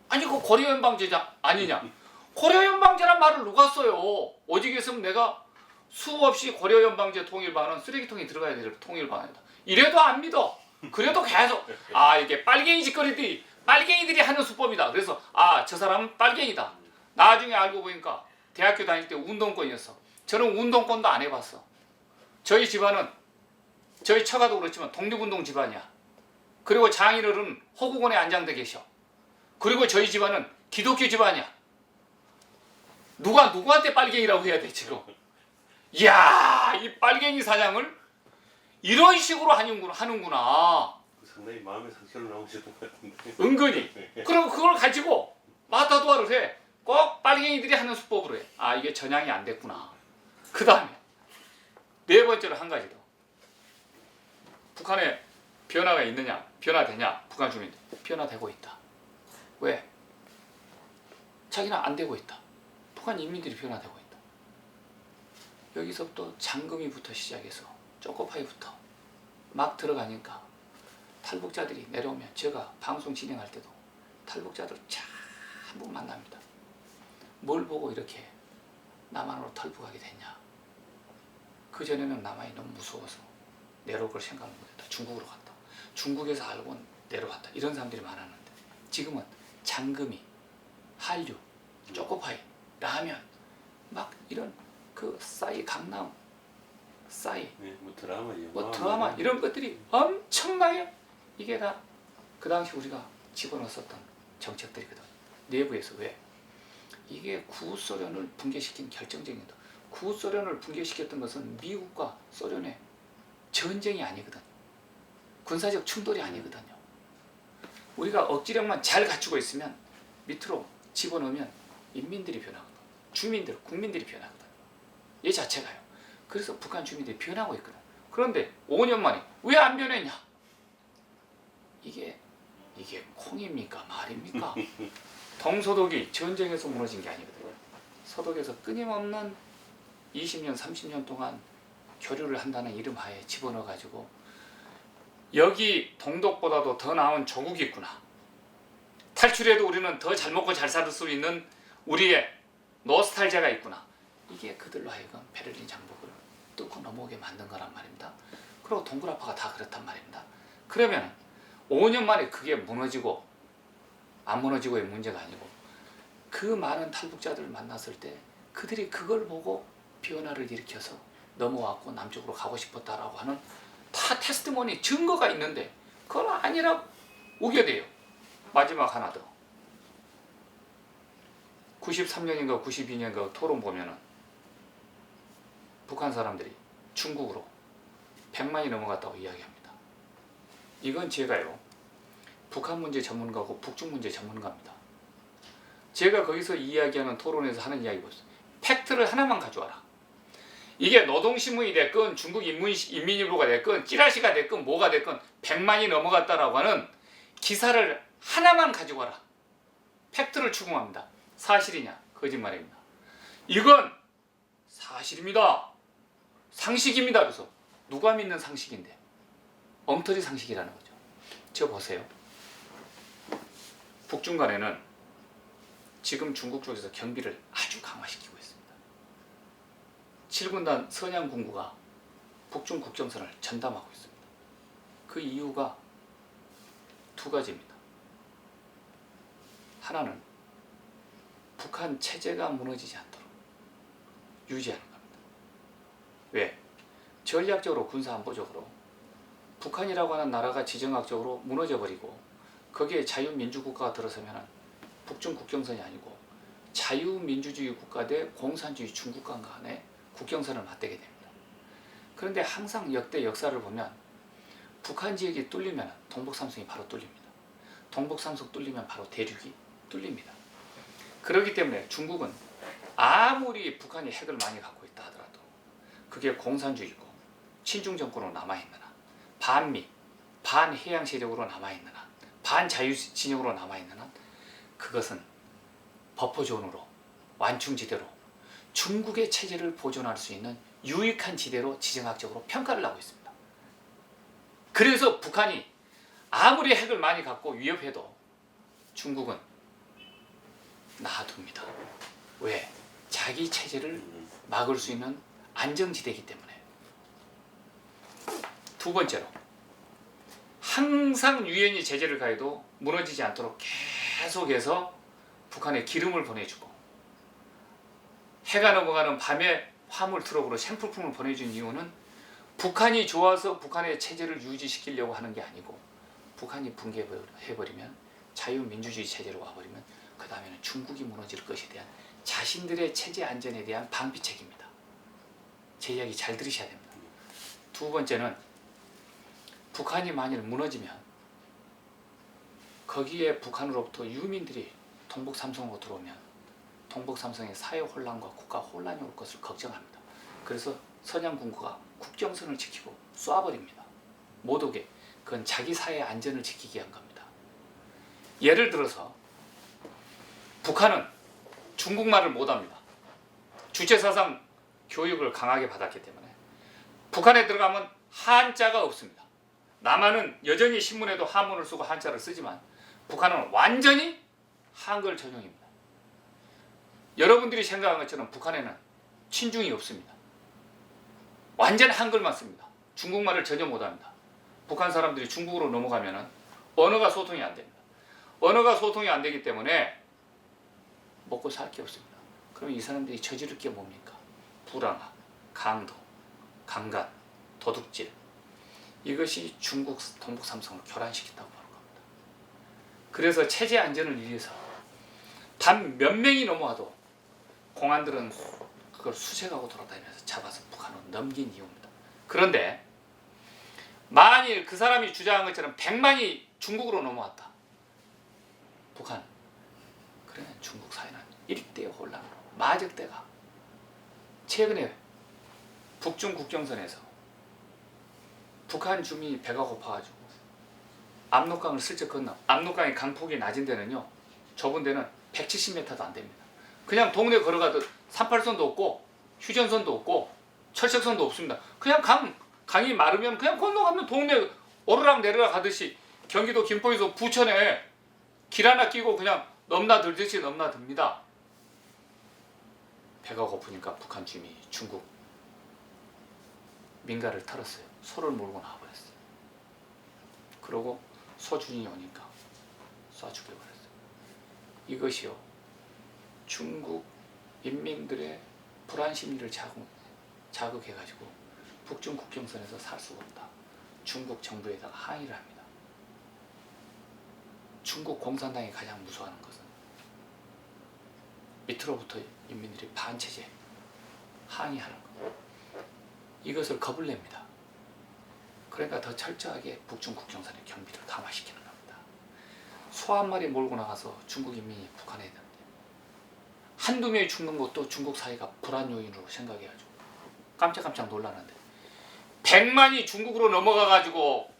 아니 그 고려 연방제자 아니냐. 고려 연방제란 말을 누가 써요. 오직 있으면 내가 수없이 고려 연방제 통일 방안은 쓰레기통에 들어가야 될 통일 방안이다. 이래도 안 믿어. 그래도 계속 이게 빨갱이 짓거리들이 빨갱이들이 하는 수법이다. 그래서 저 사람은 빨갱이다. 나중에 알고 보니까 대학교 다닐 때 운동권이었어. 저는 운동권도 안 해봤어. 저희 집안은 저희 처가도 그렇지만 독립운동 집안이야. 그리고 장인어른 호국원에 안장돼 계셔. 그리고 저희 집안은 기독교 집안이야. 누가 누구한테 빨갱이라고 해야 돼 지금. 이야, 이 빨갱이 사냥을 이런 식으로 하는구나. 상당히 마음의 상처를 나오셨던 것 같은데. 은근히. 그리고 그걸 가지고 마타도아를 해. 꼭 빨갱이들이 하는 수법으로 해. 이게 전향이 안 됐구나. 그 다음에 네 번째로 한 가지 더. 북한에 변화가 있느냐, 변화되냐, 북한 주민들 변화되고 있다. 왜? 자기는 안 되고 있다. 북한 인민들이 변화되고 있다. 여기서부터 장금이부터 시작해서 초코파이부터 막 들어가니까 탈북자들이 내려오면 제가 방송 진행할 때도 탈북자들 전부 만납니다. 뭘 보고 이렇게 남한으로 탈북하게 됐냐? 그전에는 남한이 너무 무서워서 내려올 걸 생각을 못했다. 중국으로 갔다. 중국에서 알고 내려왔다. 이런 사람들이 많았는데 지금은 장금이, 한류, 초코파이, 라면 막 이런 그 싸이 강남 싸이 네, 뭐 드라마, 뭐 드라마 이런 것들이 엄청나게 이게 다 그 당시 우리가 집어넣었던 정책들이거든. 내부에서 왜? 이게 구소련을 붕괴시킨 결정적인 것. 구소련을 붕괴시켰던 것은 미국과 소련의 전쟁이 아니거든. 군사적 충돌이 아니거든요. 우리가 억지력만 잘 갖추고 있으면 밑으로 집어넣으면 인민들이 변하거든. 주민들, 국민들이 변하거든. 이 자체가요. 그래서 북한 주민들이 변하고 있거든. 그런데 5년 만에 왜 안 변했냐? 이게 콩입니까? 말입니까? 동서독이 전쟁에서 무너진 게 아니거든요. 서독에서 끊임없는 20년, 30년 동안 교류를 한다는 이름 하에 집어넣어가지고 여기 동독보다도 더 나은 조국이 있구나. 탈출해도 우리는 더 잘 먹고 잘 살 수 있는 우리의 노스탈지아가 있구나. 이게 그들로 하여금 베를린 장벽을 뚫고 넘어오게 만든 거란 말입니다. 그리고 동굴아파가 다 그렇단 말입니다. 그러면 5년 만에 그게 무너지고 안 무너지고의 문제가 아니고 그 많은 탈북자들을 만났을 때 그들이 그걸 보고 변화를 일으켜서 넘어왔고 남쪽으로 가고 싶었다라고 하는 다 테스트모니 증거가 있는데 그건 아니라고 우겨대요. 마지막 하나 더. 93년인가 92년인가 토론 보면은 북한 사람들이 중국으로 100만이 넘어갔다고 이야기합니다. 이건 제가요. 북한 문제 전문가고 북중 문제 전문가입니다. 제가 거기서 이야기하는 토론에서 하는 이야기 보세요. 팩트를 하나만 가져와라. 이게 노동신문이 됐건 중국 인민일보가 됐건 찌라시가 됐건 뭐가 됐건 100만이 넘어갔다라고 하는 기사를 하나만 가지고 와라. 팩트를 추궁합니다. 사실이냐? 거짓말입니다. 이건 사실입니다. 상식입니다. 그래서 누가 믿는 상식인데? 엉터리 상식이라는 거죠. 저 보세요. 북중 간에는 지금 중국 쪽에서 경비를 아주 강화시키고 있습니다. 7군단 선양군구가 북중 국경선을 전담하고 있습니다. 그 이유가 두 가지입니다. 하나는 북한 체제가 무너지지 않도록 유지하는 겁니다. 왜? 전략적으로 군사안보적으로 북한이라고 하는 나라가 지정학적으로 무너져버리고 거기에 자유민주국가가 들어서면 북중 국경선이 아니고 자유민주주의 국가 대 공산주의 중국과 간의 국경선을 맞대게 됩니다. 그런데 항상 역대 역사를 보면 북한 지역이 뚫리면 동북삼성이 바로 뚫립니다. 동북삼성 뚫리면 바로 대륙이 뚫립니다. 그렇기 때문에 중국은 아무리 북한이 핵을 많이 갖고 있다 하더라도 그게 공산주의고 친중 정권으로 남아있느나 반미, 반해양 세력으로 남아있느나 반자유 진영으로 남아있느나 그것은 버퍼존으로 완충지대로 중국의 체제를 보존할 수 있는 유익한 지대로 지정학적으로 평가를 하고 있습니다. 그래서 북한이 아무리 핵을 많이 갖고 위협해도 중국은 놔둡니다. 왜? 자기 체제를 막을 수 있는 안정지대이기 때문에. 두 번째로 항상 유엔이 제재를 가해도 무너지지 않도록 계속해서 북한에 기름을 보내주고 해가 넘어가는 밤에 화물 트럭으로 샘플품을 보내준 이유는 북한이 좋아서 북한의 체제를 유지시키려고 하는 게 아니고 북한이 붕괴해버리면 자유민주주의 체제로 와버리면 그 다음에는 중국이 무너질 것에 대한 자신들의 체제 안전에 대한 방비책입니다. 제 이야기 잘 들으셔야 됩니다. 두 번째는 북한이 만일 무너지면 거기에 북한으로부터 유민들이 동북삼성으로 들어오면 동북삼성의 사회혼란과 국가 혼란이 올 것을 걱정합니다. 그래서 선양군구가 국경선을 지키고 쏴버립니다. 못 오게, 그건 자기 사회의 안전을 지키기 위한 겁니다. 예를 들어서 북한은 중국말을 못합니다. 주체사상 교육을 강하게 받았기 때문에 북한에 들어가면 한자가 없습니다. 남한은 여전히 신문에도 한문을 쓰고 한자를 쓰지만 북한은 완전히 한글 전용입니다. 여러분들이 생각한 것처럼 북한에는 친중이 없습니다. 완전 한글만 씁니다. 중국말을 전혀 못합니다. 북한 사람들이 중국으로 넘어가면 언어가 소통이 안 됩니다. 언어가 소통이 안 되기 때문에 먹고 살 게 없습니다. 그럼 이 사람들이 저지를 게 뭡니까? 불황, 강도, 강간, 도둑질. 이것이 중국 동북 삼성을 교란시켰다고 하는 겁니다. 그래서 체제 안전을 위해서 단 몇 명이 넘어와도 공안들은 그걸 수색하고 돌아다니면서 잡아서 북한으로 넘긴 이유입니다. 그런데 만일 그 사람이 주장한 것처럼 100만이 중국으로 넘어왔다. 북한, 그러면 중국 사회는 일대의 혼란으로 마적대가 최근에 북중 국경선에서 북한 주민이 배가 고파가지고 압록강을 슬쩍 건너, 압록강의 강폭이 낮은 데는요, 좁은 데는 170m도 안 됩니다. 그냥 동네 걸어가도 38선도 없고 휴전선도 없고 철책선도 없습니다. 그냥 강이 마르면 그냥 건너가면 동네 오르락 내리락 하듯이 경기도 김포에서 부천에 길 하나 끼고 그냥 넘나들듯이 넘나듭니다. 배가 고프니까 북한 주민이 중국 민가를 털었어요. 소를 몰고 나와버렸어요. 그러고 소준이 오니까 쏴 죽여버렸어요. 이것이요, 중국 인민들의 불안 심리를 자극해가지고 북중 국경선에서 살 수가 없다. 중국 정부에다가 항의를 합니다. 중국 공산당이 가장 무서워하는 것은 밑으로부터 인민들이 반체제 항의하는 것, 이것을 겁을 냅니다. 그러니까 더 철저하게 북중 국경선의 경비를 강화시키는 겁니다. 소 한 마리 몰고 나가서 중국 인민이 북한에 있는데 한두 명이 죽는 것도 중국 사회가 불안 요인으로 생각해가지고 깜짝깜짝 놀라는데 100만이 중국으로 넘어가가지고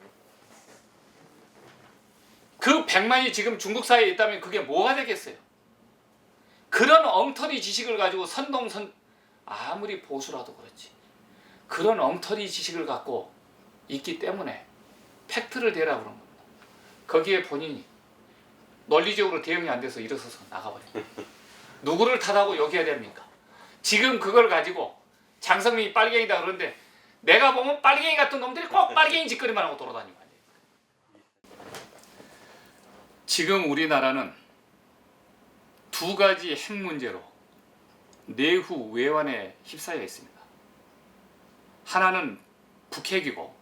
그 100만이 지금 중국 사회에 있다면 그게 뭐가 되겠어요? 그런 엉터리 지식을 가지고 아무리 보수라도 그렇지, 그런 엉터리 지식을 갖고 있기 때문에 팩트를 대라 그런 겁니다. 거기에 본인이 논리적으로 대응이 안 돼서 일어서서 나가버려요. 누구를 탓하고 욕해야 됩니까? 지금 그걸 가지고 장성민이 빨갱이다 그러는데 내가 보면 빨갱이 같은 놈들이 꼭 빨갱이 짓거리만 하고 돌아다니고 있어요. 지금 우리나라는 두 가지 핵 문제로 내후 외환에 휩싸여 있습니다. 하나는 북핵이고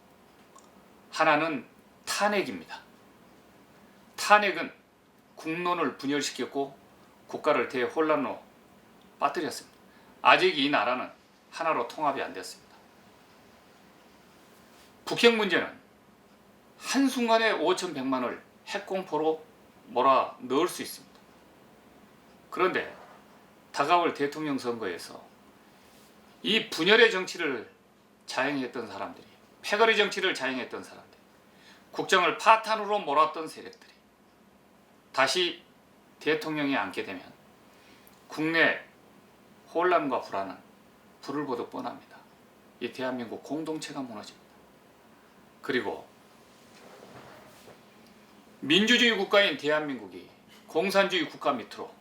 하나는 탄핵입니다. 탄핵은 국론을 분열시켰고 국가를 대혼란으로 빠뜨렸습니다. 아직 이 나라는 하나로 통합이 안 됐습니다. 북핵 문제는 한순간에 5,100만을 핵공포로 몰아 넣을 수 있습니다. 그런데 다가올 대통령 선거에서 이 분열의 정치를 자행했던 사람들이, 패거리 정치를 자행했던 사람들, 국정을 파탄으로 몰았던 세력들이 다시 대통령에 앉게 되면 국내 혼란과 불안은 불을 보듯 뻔합니다. 이 대한민국 공동체가 무너집니다. 그리고 민주주의 국가인 대한민국이 공산주의 국가 밑으로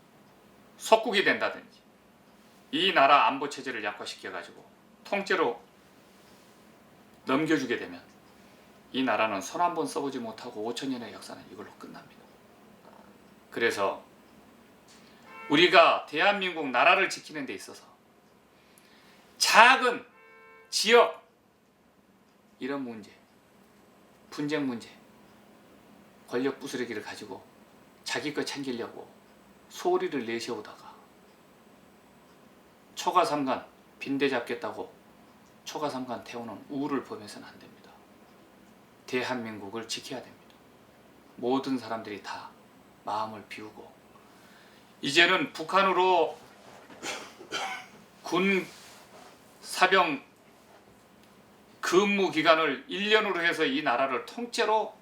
속국이 된다든지 이 나라 안보 체제를 약화시켜가지고 통째로 넘겨주게 되면 이 나라는 손 한 번 써보지 못하고 5,000년의 역사는 이걸로 끝납니다. 그래서 우리가 대한민국 나라를 지키는 데 있어서 작은 지역 이런 문제, 분쟁 문제, 권력 부스러기를 가지고 자기 거 챙기려고 소리를 내세우다가 초가삼간 빈대 잡겠다고 초가삼간 태우는 우를 범해서는 안 됩니다. 대한민국을 지켜야 됩니다. 모든 사람들이 다 마음을 비우고 이제는 북한으로 군 사병 근무 기간을 1년으로 해서 이 나라를 통째로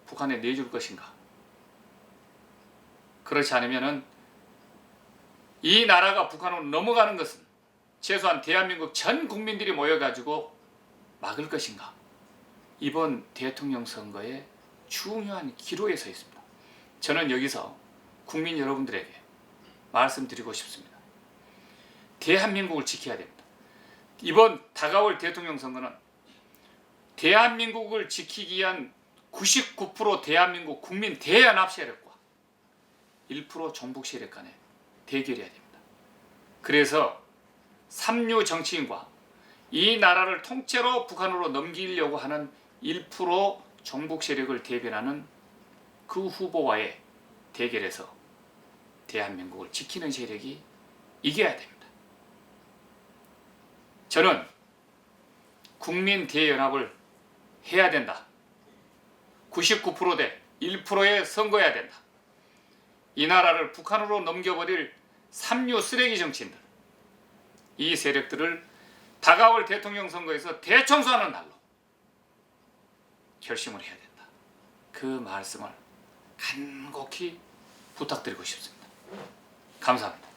북한에 내줄 것인가? 그렇지 않으면은 이 나라가 북한으로 넘어가는 것은 최소한 대한민국 전 국민들이 모여가지고 막을 것인가? 이번 대통령 선거의 중요한 기로에 서 있습니다. 저는 여기서 국민 여러분들에게 말씀드리고 싶습니다. 대한민국을 지켜야 됩니다. 이번 다가올 대통령 선거는 대한민국을 지키기 위한 99% 대한민국 국민 대연합 세력과 1% 종북 세력 간의 대결해야 됩니다. 그래서 삼류 정치인과 이 나라를 통째로 북한으로 넘기려고 하는 1% 종북 세력을 대변하는 그 후보와의 대결에서 대한민국을 지키는 세력이 이겨야 됩니다. 저는 국민 대연합을 해야 된다. 99% 대 1%에 선거해야 된다. 이 나라를 북한으로 넘겨버릴 삼류 쓰레기 정치인들, 이 세력들을 다가올 대통령 선거에서 대청소하는 날로 결심을 해야 된다. 그 말씀을 간곡히 부탁드리고 싶습니다. 감사합니다.